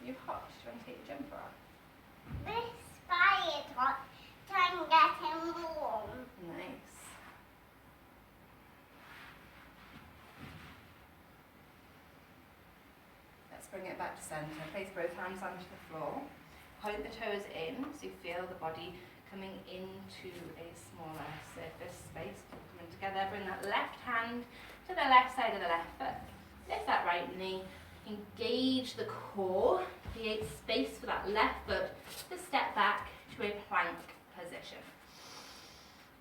You hot? Do you want to take your jumper off? This fire is hot. Try and get him warm. Nice. Let's bring it back to centre. Place both hands onto the floor. Point the toes in so you feel the body coming into a smaller surface space. Coming together. Bring that left hand to the left side of the left foot. Lift that right knee. Engage the core. Create space for that left foot to step back to a plank position.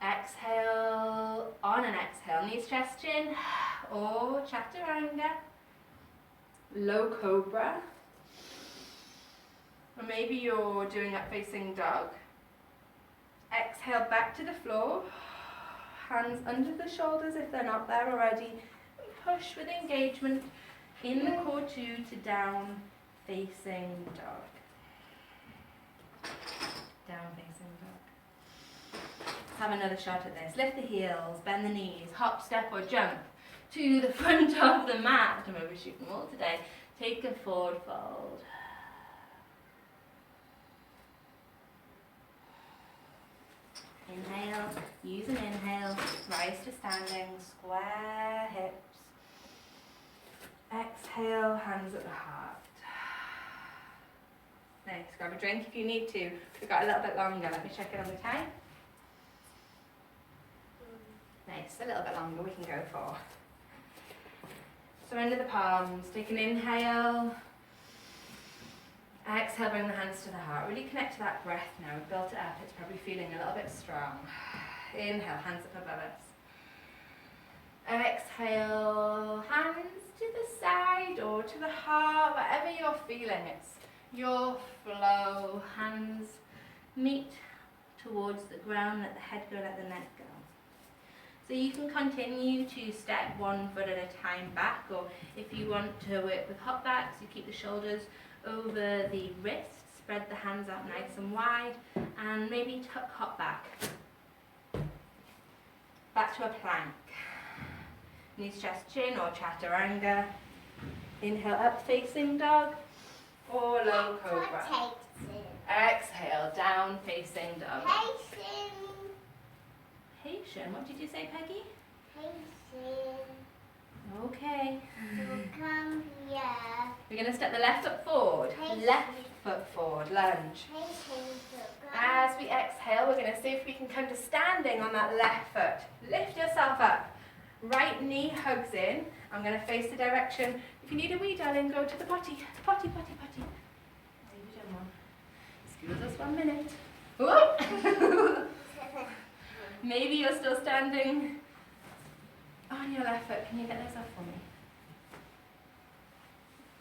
Exhale, on an exhale, knees, chest, chin, or Chaturanga, low Cobra, or maybe you're doing up facing dog. Exhale back to the floor, hands under the shoulders if they're not there already, and push with engagement in the core two to down facing dog. Down facing dog. Let's have another shot at this. Lift the heels, bend the knees, hop, step or jump to the front of the mat. I'm overshooting all today. Take a forward fold. Inhale, use an inhale, rise to standing, square hips. Exhale, hands at the heart. Nice, grab a drink if you need to. We've got a little bit longer. Let me check it on the time. Nice, a little bit longer we can go for. Surrender the palms, take an inhale. Exhale, bring the hands to the heart. Really connect to that breath now. We've built it up, it's probably feeling a little bit strong. Inhale, hands up above us. Exhale, hands to the side or to the heart, whatever you're feeling. It's your flow. Hands meet towards the ground, let the head go, let the neck go. So you can continue to step one foot at a time back, or if you want to work with hop backs, you keep the shoulders over the wrists, spread the hands out nice and wide, and maybe tuck hop back. Back to a plank. Knees, chest, chin, or chaturanga. Inhale up, facing dog, or low cobra. Exhale, down, facing dog. Patient. What did you say, Peggy? Patient. Okay. So come here. We're going to step the left foot forward. Patient. Left foot forward, lunge. Patient. So come. As we exhale, we're going to see if we can come to standing on that left foot. Lift yourself up. Right knee hugs in. I'm going to face the direction. If you need a wee, darling, go to the potty. Potty, potty, potty. Excuse us 1 minute. Whoop. Maybe you're still standing on your left foot. Can you get those off for me?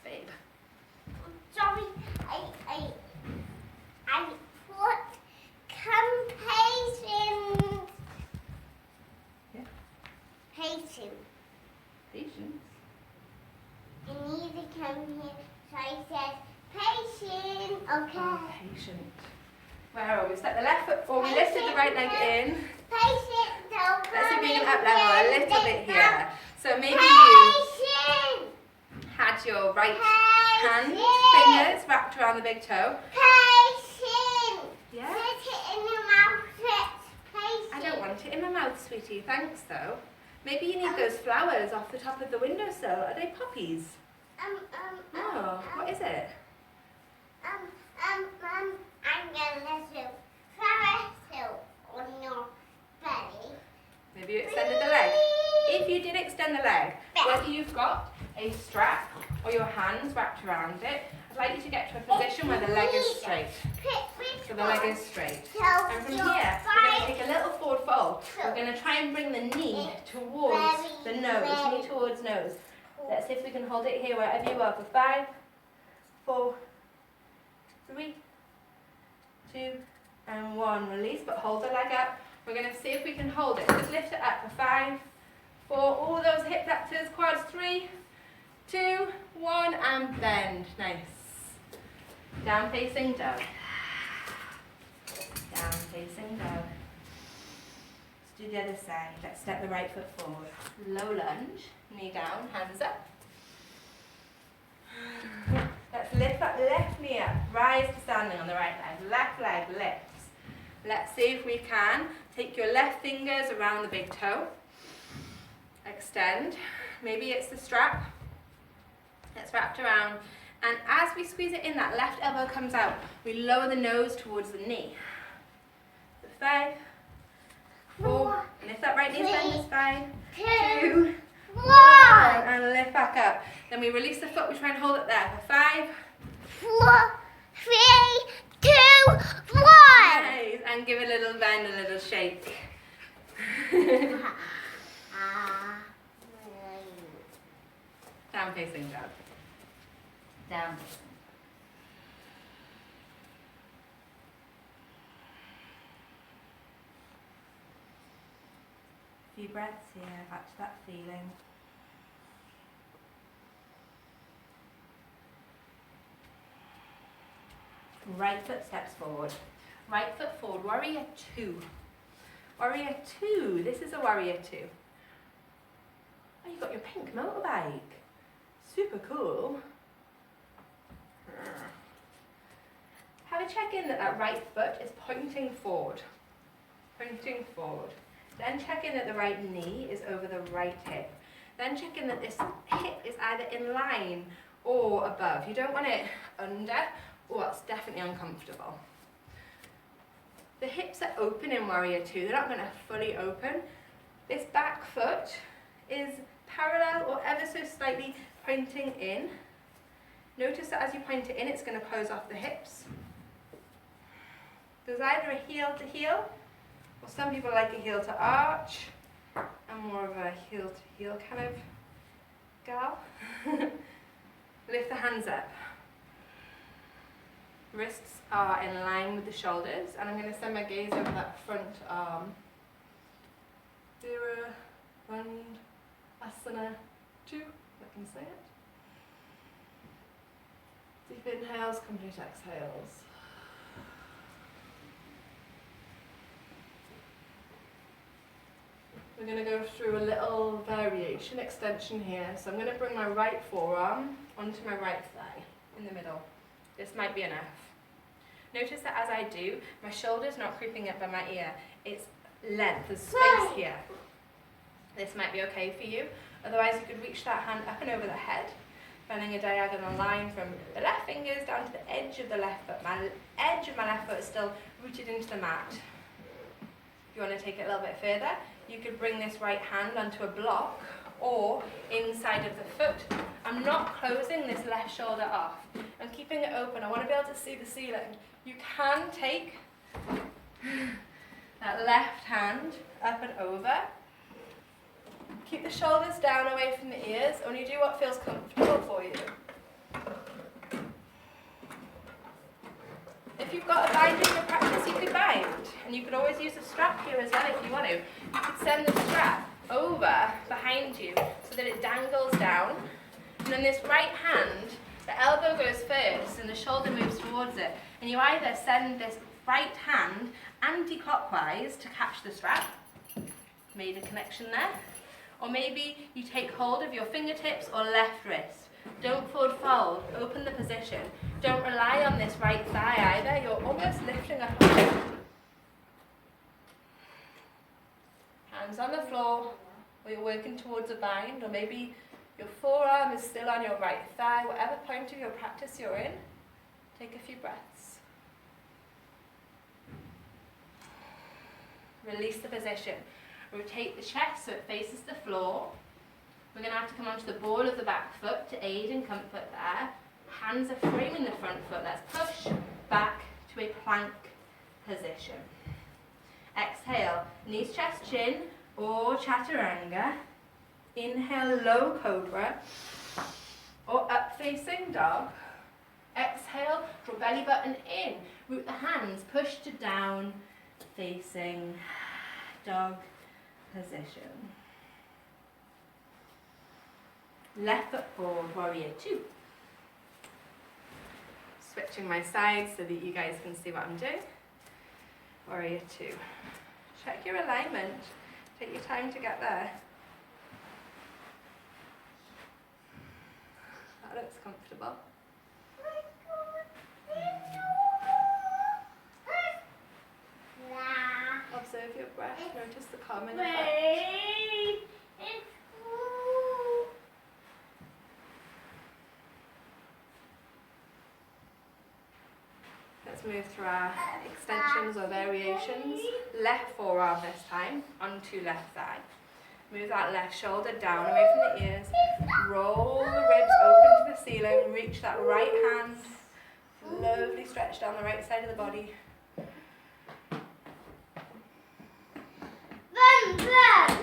Babe. Sorry, I put patient. Yeah. Patient. Patience. You need to come here. So I said patient. Okay. Oh, patient. Where are we? Step the left foot forward. We lifted the right leg in. Patient. Don't Let's see if we can come up level a in. little bit here. So maybe you Patient. had your right hand, Patient. fingers wrapped around the big toe. Patient. Yeah? Put it in your mouth. Patient. I don't want it in my mouth, sweetie. Thanks, though. Maybe you need those flowers off the top of the windowsill. Are they poppies? Oh, what is it? I'm gonna do flower on your belly. Maybe you extended the leg. If you did extend the leg, whether you've got a strap or your hands wrapped around it, I'd like you to get to a position where the leg is straight. So the leg is straight. And from here, we're going to take a little forward fold. We're going to try and bring the knee towards the nose, knee towards nose. Let's see if we can hold it here wherever you are for 5, 4, 3, 2, and 1. Release, but hold the leg up. We're going to see if we can hold it. Just lift it up for 5, 4, all those hip flexors, quads, 3, 2, 1, and bend. Nice. Down facing dog. Down facing dog. Let's do the other side. Let's step the right foot forward. Low lunge, knee down, hands up. Let's lift that left knee up. Rise to standing on the right leg. Left leg lifts. Let's see if we can take your left fingers around the big toe. Extend. Maybe it's the strap that's wrapped around. And as we squeeze it in, that left elbow comes out. We lower the nose towards the knee. 5, 4, and if that right knee is bent, it's 5, 2, 1, and lift back up. Then we release the foot, we try and hold it there for 5, 4, 3, 2, 1. nice, and give it a little bend, a little shake. Down facing dog. Down facing. Few breaths here, back to that feeling. Right foot steps forward. Right foot forward, warrior 2. Warrior 2, this is a warrior 2. Oh, you've got your pink motorbike. Super cool. Have a check in that that right foot is pointing forward. Pointing forward. Then check in that the right knee is over the right hip. Then check in that this hip is either in line or above. You don't want it under, or it's definitely uncomfortable. The hips are open in Warrior 2. They're not going to fully open. This back foot is parallel or ever so slightly pointing in. Notice that as you point it in, it's going to close off the hips. There's either a heel to heel, or some people like a heel to arch. I'm more of a heel to heel kind of gal. Lift the hands up. Wrists are in line with the shoulders, and I'm going to send my gaze over that front arm. Sukhasana 2, I can say it. Deep inhales, complete exhales. We're going to go through a little variation extension here. So I'm going to bring my right forearm onto my right thigh in the middle. This might be enough. Notice that as I do, my shoulder's not creeping up by my ear. It's length, there's space here. This might be okay for you. Otherwise you could reach that hand up and over the head, running a diagonal line from the left fingers down to the edge of the left foot. My edge of my left foot is still rooted into the mat. If you want to take it a little bit further, you could bring this right hand onto a block or inside of the foot. I'm not closing this left shoulder off. I'm keeping it open. I want to be able to see the ceiling. You can take that left hand up and over. Keep the shoulders down away from the ears. Only do what feels comfortable for you. If you've got a bind in your practice, you could bind. And you could always use a strap here as well if you want to. You could send the strap over behind you so that it dangles down. And then this right hand, the elbow goes first and the shoulder moves towards it. And you either send this right hand anti-clockwise to catch the strap. Made a connection there. Or maybe you take hold of your fingertips or left wrist. Don't forward fold, open the position. Don't rely on this right thigh either, you're almost lifting up a bit. Hands on the floor, or you're working towards a bind, or maybe your forearm is still on your right thigh, whatever point of your practice you're in. Take a few breaths. Release the position. Rotate the chest so it faces the floor. We're going to have to come onto the ball of the back foot to aid in comfort there. Hands are framing the front foot. Let's push back to a plank position. Exhale, knees, chest, chin, or Chaturanga. Inhale, low Cobra, or up facing dog. Exhale, draw belly button in. Root the hands, push to down facing dog position. Left foot forward, warrior 2. Switching my sides so that you guys can see what I'm doing. Warrior 2. Check your alignment. Take your time to get there. That looks comfortable. Observe your breath. Notice the calming effect. Let's move through our extensions or variations. Left forearm this time, onto left thigh. Move that left shoulder down away from the ears. Roll the ribs open to the ceiling. Reach that right hand. Slowly stretch down the right side of the body.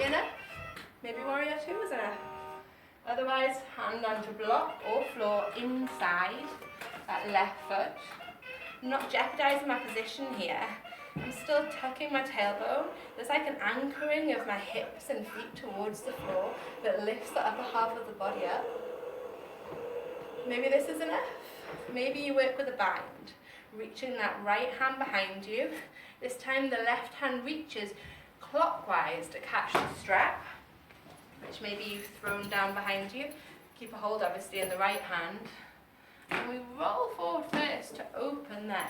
Enough? Maybe warrior 2 is enough. Otherwise, hand onto block or floor inside that left foot. I'm not jeopardizing my position here. I'm still tucking my tailbone. There's like an anchoring of my hips and feet towards the floor that lifts the upper half of the body up. Maybe this is enough. Maybe you work with a bind, reaching that right hand behind you. This time the left hand reaches clockwise to catch the strap, which maybe you've thrown down behind you. Keep a hold obviously in the right hand. And we roll forward first to open then.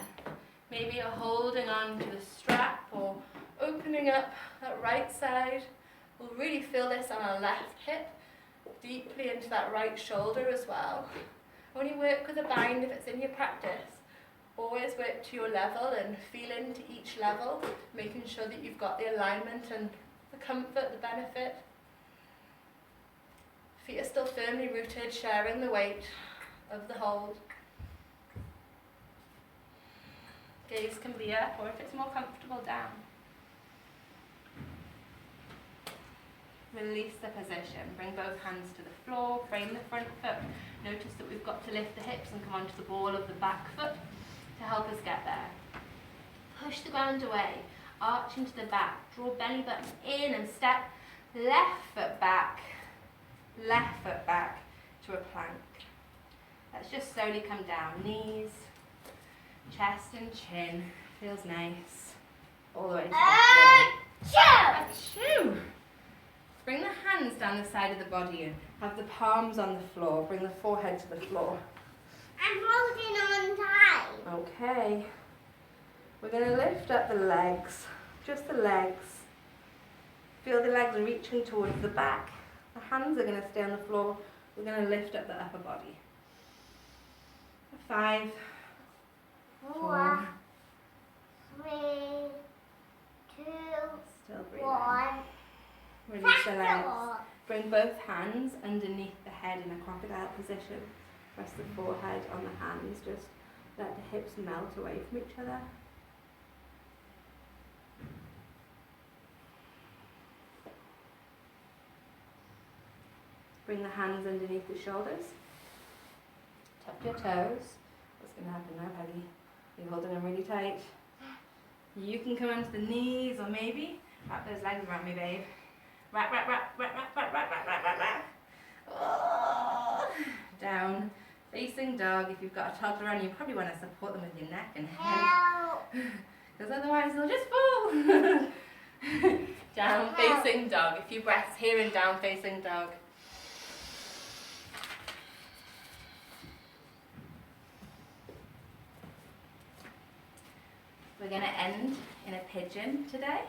Maybe you're holding on to the strap or opening up that right side. We'll really feel this on our left hip, deeply into that right shoulder as well. Only work with a bind if it's in your practice. Always work to your level and feel into each level, making sure that you've got the alignment and the comfort, the benefit. Feet are still firmly rooted, sharing the weight of the hold. Gaze can be up, or if it's more comfortable, down. Release the position. Bring both hands to the floor, frame the front foot. Notice that we've got to lift the hips and come onto the ball of the back foot to help us get there. Push the ground away, arch into the back, draw belly button in and step left foot back to a plank. Let's just slowly come down, knees, chest and chin, feels nice, all the way to the floor. Achoo! Bring the hands down the side of the body and have the palms on the floor, bring the forehead to the floor. I'm holding on tight. Okay, we're going to lift up the legs, just the legs. Feel the legs reaching towards the back. The hands are going to stay on the floor. We're going to lift up the upper body. 5, 4, 3, 2, still breathing. 1. Release the legs. Bring both hands underneath the head in a crocodile position. Press the forehead on the hands. Just let the hips melt away from each other. Bring the hands underneath the shoulders. Tuck your toes. What's going to happen now, Peggy? You're holding them really tight. You can come onto the knees, or maybe wrap those legs around me, babe. Wrap. Oh. Down. Facing dog. If you've got a toddler on, you probably want to support them with your neck and head. Because otherwise they'll just fall. Down facing dog. A few breaths here and down facing dog. We're going to end in a pigeon today.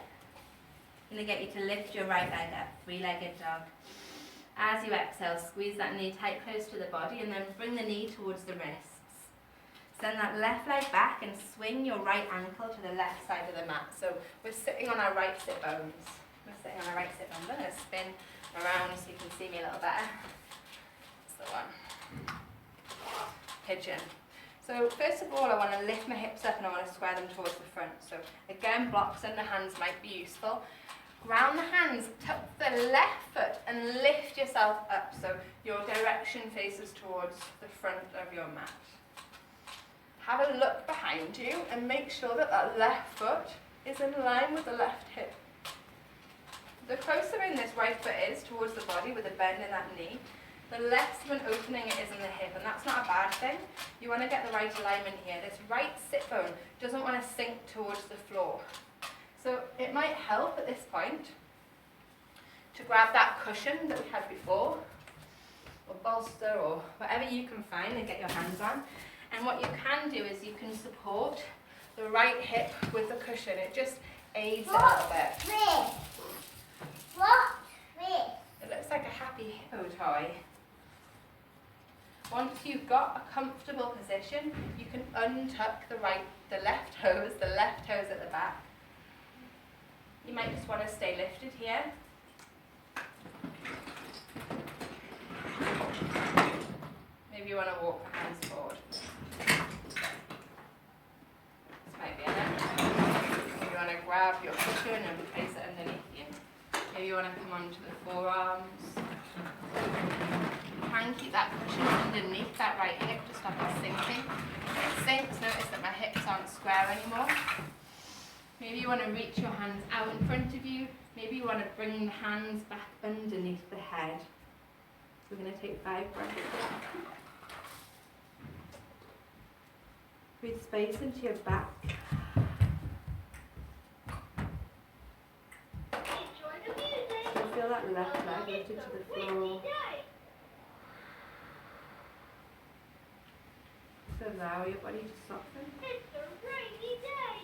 I'm going to get you to lift your right leg up, three-legged dog. As you exhale, squeeze that knee tight close to the body and then bring the knee towards the wrists. Send that left leg back and swing your right ankle to the left side of the mat. So we're sitting on our right sit bones. I'm going to spin around so you can see me a little better. That's the one. Pigeon. So first of all, I want to lift my hips up and I want to square them towards the front. So again, blocks under hands might be useful. Ground the hands, tuck the left foot and lift yourself up so your direction faces towards the front of your mat. Have a look behind you and make sure that that left foot is in line with the left hip. The closer in this right foot is towards the body with a bend in that knee, the less of an opening it is in the hip, and that's not a bad thing. You want to get the right alignment here. This right sit bone doesn't want to sink towards the floor. So it might help at this point to grab that cushion that we had before, or bolster, or whatever you can find and get your hands on. And what you can do is you can support the right hip with the cushion. It just aids it a little bit. It looks like a happy hippo toy. Once you've got a comfortable position, you can untuck the left toes at the back. You might just want to stay lifted here. Maybe you want to walk the hands forward. This might be enough. Maybe you want to grab your cushion and place it underneath you. Maybe you want to come onto the forearms. Try and keep that cushion underneath that right hip to stop it sinking. When it sinks, notice that my hips aren't square anymore. Maybe you want to reach your hands out in front of you. Maybe you want to bring the hands back underneath the head. We're going to take 5 breaths. Breathe space into your back. So feel that left leg lifted to the floor. So allow your body to soften. It's a rainy day.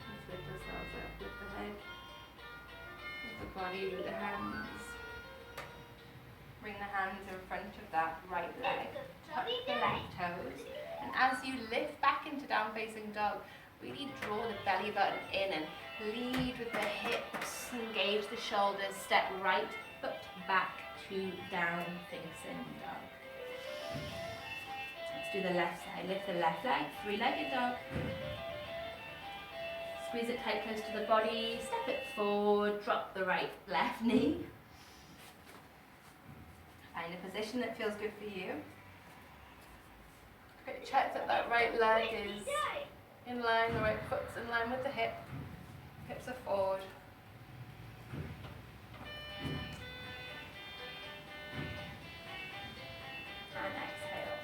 Let's lift ourselves up with the head, with the body, with the hands. Bring the hands in front of that right leg. Tuck the left toes. And as you lift back into down facing dog, really draw the belly button in and lead with the hips. Engage the shoulders. Step right foot back to down facing dog. Let's do the left side. Lift the left leg. Three-legged dog. Squeeze it tight close to the body, step it forward, drop the right, left knee. Find a position that feels good for you. Check that that right leg is in line, the right foot's in line with the hip. Hips are forward. And exhale.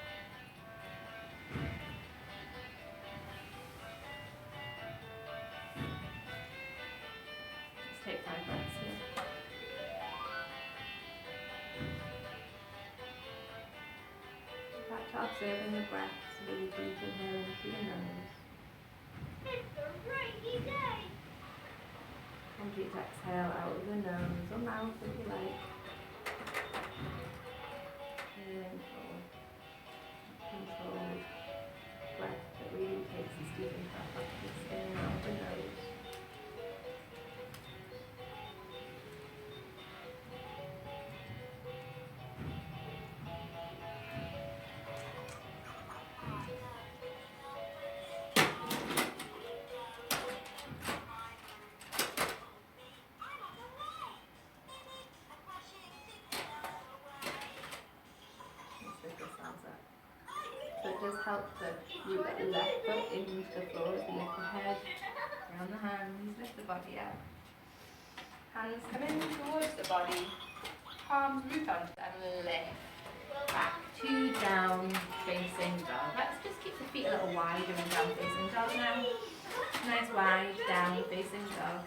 Let's take 5 breaths here. Back to observing the breath, really deep inhaling through the nose. It's a rainy day. Complete exhale out of the nose or mouth if you like. And forward. Controlled breath that really takes us deep into our practice in and out the nose. So it does help to root that left foot into the floor as we lift the head, around the hands, lift the body up. Hands come in towards the body, palms root onto them, lift. Back to down facing dog. Let's just keep the feet a little wider and down facing dog now. Nice wide down facing dog.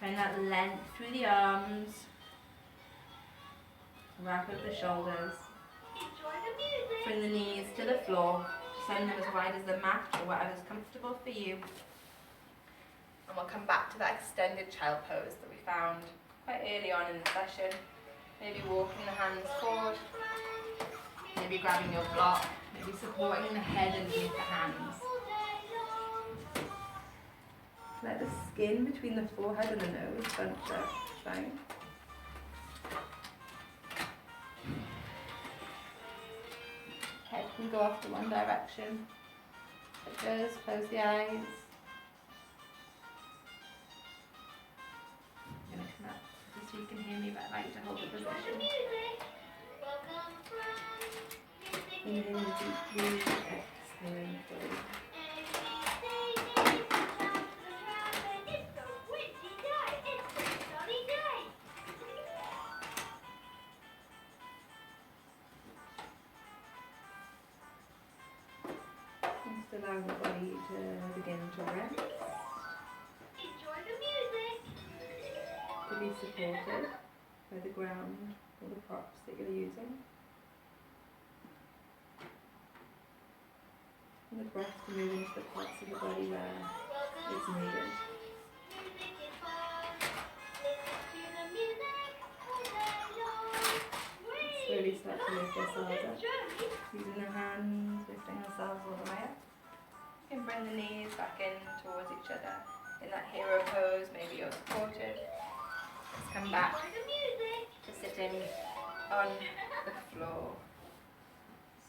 Find that length through the arms. Wrap up the shoulders. Bring the knees to the floor. Send them as wide as the mat or whatever's comfortable for you. And we'll come back to that extended child pose that we found quite early on in the session. Maybe walking the hands forward. Maybe grabbing your block. Maybe supporting the head underneath the hands. Let the skin between the forehead and the nose bunch up. Fine. Head can go off to one direction. It does. Close the eyes. I'm going to come up just so you can hear me, but I like to hold the position. Inhaling deeply, exhaling fully. Just allowing the body to begin to rest. Enjoy the music. To be supported by the ground or the props that you're using. And the breath to move into the parts of the body where it's needed. Slowly start to lift ourselves up. Using the hands, lifting ourselves all the way up. You can bring the knees back in towards each other. In that hero pose, maybe you're supported. Let's come back to sitting on the floor.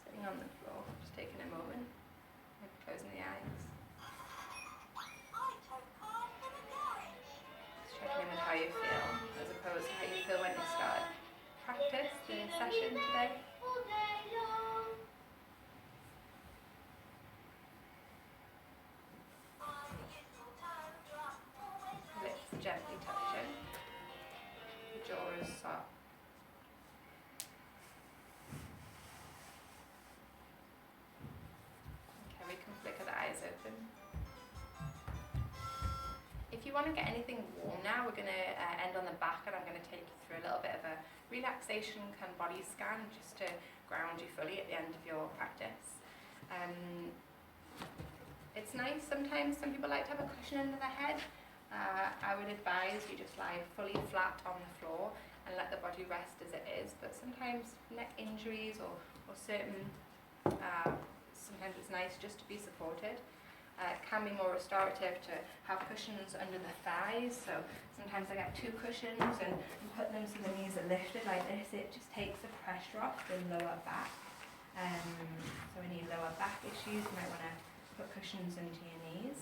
Sitting on the floor, just taking a moment. Maybe closing the eyes. Just checking in with how you feel, as opposed to how you feel when you start practice the session today. Lips gently touching. The jaw is soft. Okay, we can flicker the eyes open. If you want to get anything warm now, we're going to end on the back, and I'm going to take you through a little bit of a relaxation kind of body scan just to ground you fully at the end of your practice. It's nice sometimes, some people like to have a cushion under their head. I would advise you just lie fully flat on the floor and let the body rest as it is, but sometimes neck injuries or certain, sometimes it's nice just to be supported. It can be more restorative to have cushions under the thighs, so sometimes I get 2 cushions and put them so the knees are lifted like this. It just takes the pressure off the lower back. So any lower back issues, you might want to Put cushions under your knees.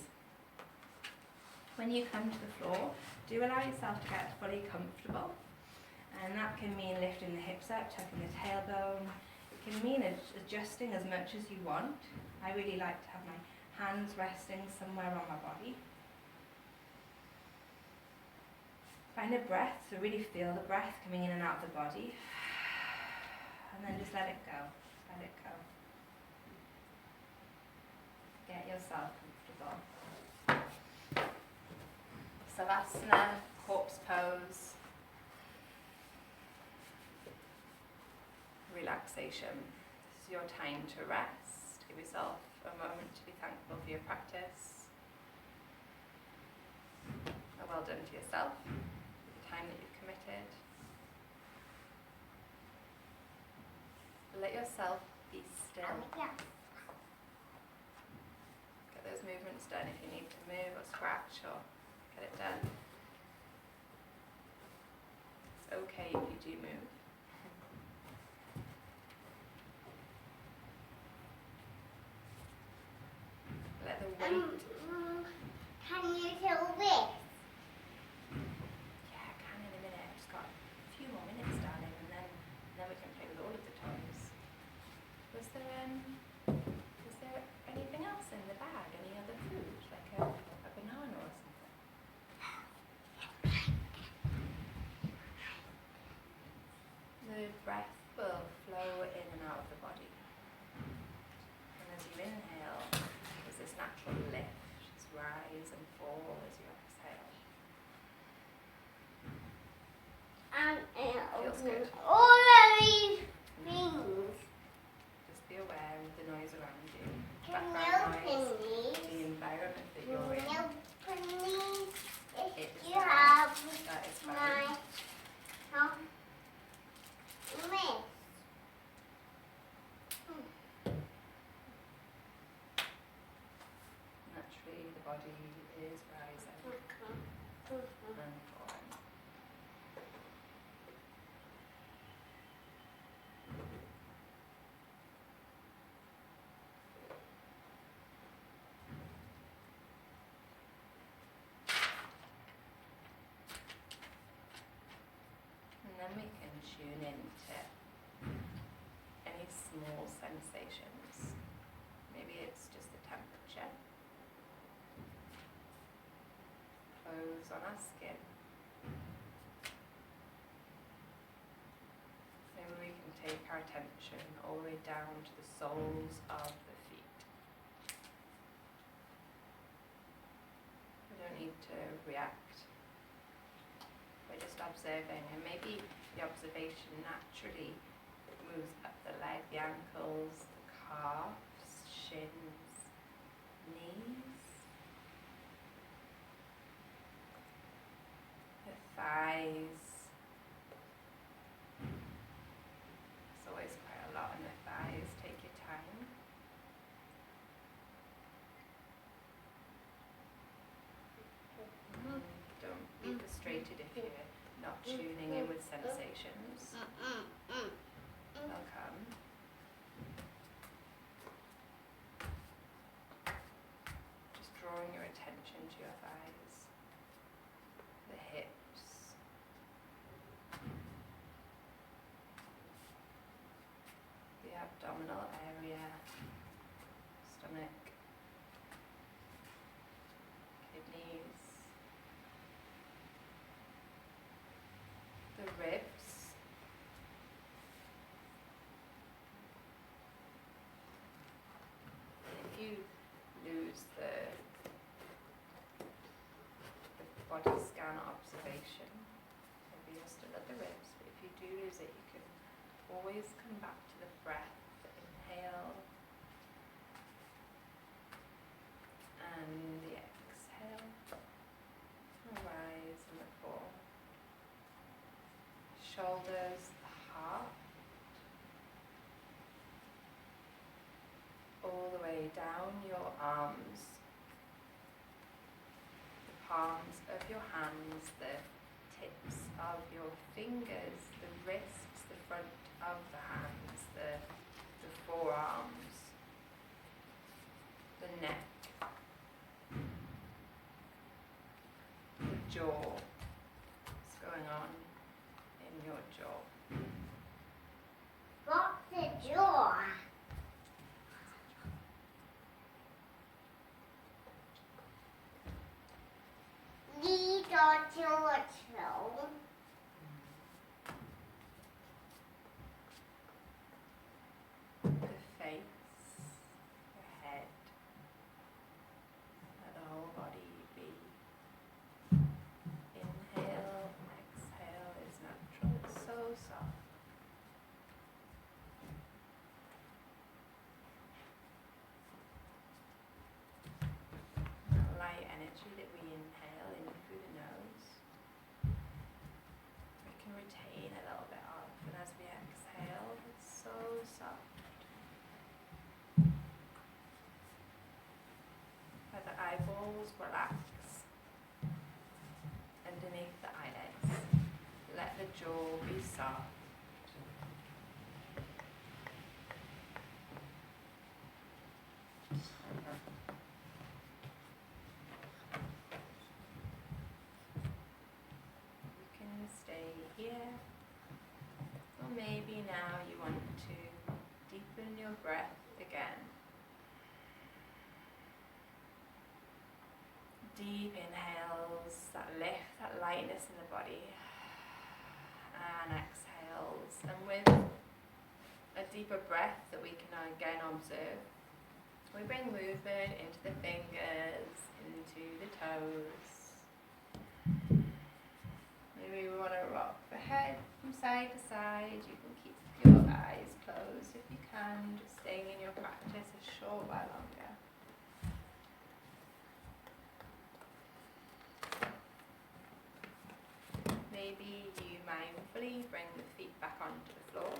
When you come to the floor, do allow yourself to get fully comfortable. And that can mean lifting the hips up, tucking the tailbone. It can mean adjusting as much as you want. I really like to have my hands resting somewhere on my body. Find a breath, so really feel the breath coming in and out of the body. And then just let it go. Let it go. Get yourself comfortable. Sukhasana, corpse pose. Relaxation. This is your time to rest. Give yourself a moment to be thankful for your practice. And well done to yourself for the time that you've committed. Let yourself be still. Get those movements done if you need to move or scratch or get it done. It's okay if you do move. Let the weight. Can you do this? Yeah, I can in a minute. I've just got a few more minutes, darling, and then we can play with all of the toys. Was there anything else in the bag? Any other food, like a banana or something? The breath will flow in and out of the body. And as you inhale, there's this natural lift, just rise and fall as you exhale. Feels good. All of these things. Just be aware of the noise around you. Can you Background open noise, these? the environment that Can you're in. you open these? If It is you fine. have That is my fine. miss. Naturally, the body is rising and falling. And then we can tune into any small sensations. Maybe it's just the temperature. Clothes on our skin. Maybe we can take our attention all the way down to the soles of the feet. We don't need to react. We're just observing, and maybe the observation naturally moves up the leg, the ankles, the calves, shins, knees, the thighs. There's always quite a lot in the thighs. Take your time. Don't be frustrated if you're not tuning in with sensations. They'll come. Just drawing your attention to your thighs, the hips, the abdominal area, stomach, kidneys, the ribs. If you lose the body scan observation, maybe you're still at the ribs, but if you do lose it, you can always come back to the breath. Inhale and the exhale. The rise and the fall. Shoulders, the heart. All the way down your arms, the palms of your hands, the tips of your fingers, the wrists, the front of the hands, the forearms, the the neck, the jaw. What's going on in your jaw? What's the jaw? Need or jaw flow? The face, the head, let the whole body be. Inhale, exhale is natural, it's so soft. That light energy that we inhale in through the nose, we can retain a little bit of, and as we exhale, it's so soft. Let the eyeballs relax underneath the eyelids. Let the jaw be soft. You can stay here, or maybe now you want to deepen your breath again. Deep inhales that lift, that lightness in the body, and exhales, and with a deeper breath that we can again observe, we bring movement into the fingers, into the toes. Maybe we want to rock the head from side to side. You can keep your eyes closed if you can, just staying in your practice a short while longer. Maybe you mindfully bring the feet back onto the floor.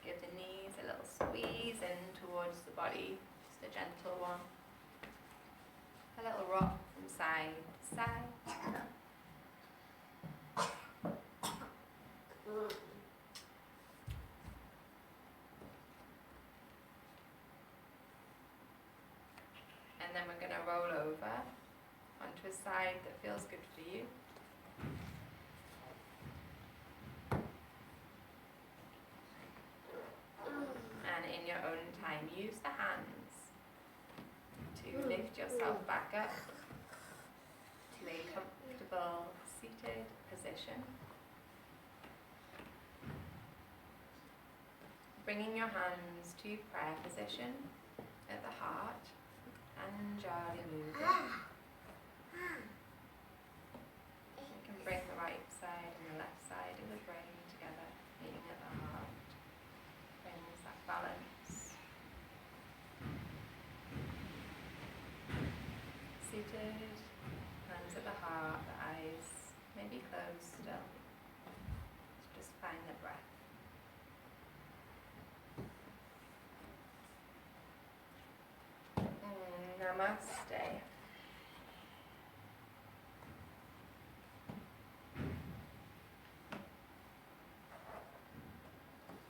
Give the knees a little squeeze in towards the body, just a gentle one. A little rock from side to side. And then we're going to roll over onto a side that feels good for you. And in your own time, use the hands to lift yourself back up to a comfortable seated position. Bringing your hands to prayer position at the heart and jolly moving. You can bring the right side and the left side of the brain together, meeting at the heart. Brings that balance. Seated, hands at the heart, the eyes maybe closed still. Just find the breath. Namaste.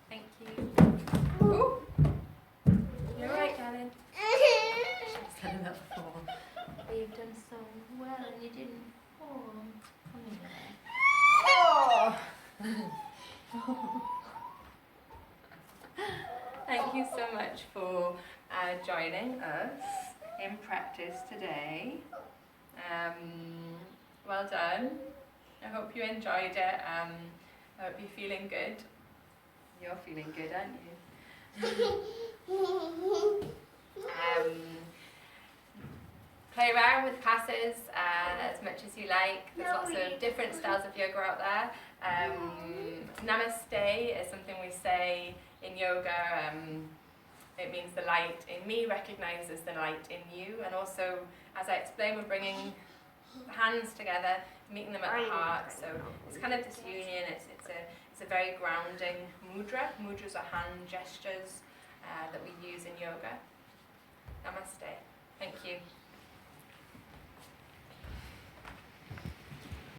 Thank you. Ooh. You're right, darling. She's done that before. You've done so well and you didn't fall. Come here. Oh. Thank you so much for joining us in practice today. Well done. I hope you enjoyed it. I hope you're feeling good. You're feeling good, aren't you? Play around with passes as much as you like. There's lots of different styles of yoga out there. Namaste is something we say in yoga. It means the light in me recognizes the light in you. And also, as I explained, we're bringing the hands together, meeting them at the heart. So it's kind of this union. It's a very grounding mudra. Mudras are hand gestures that we use in yoga. Namaste. Thank you.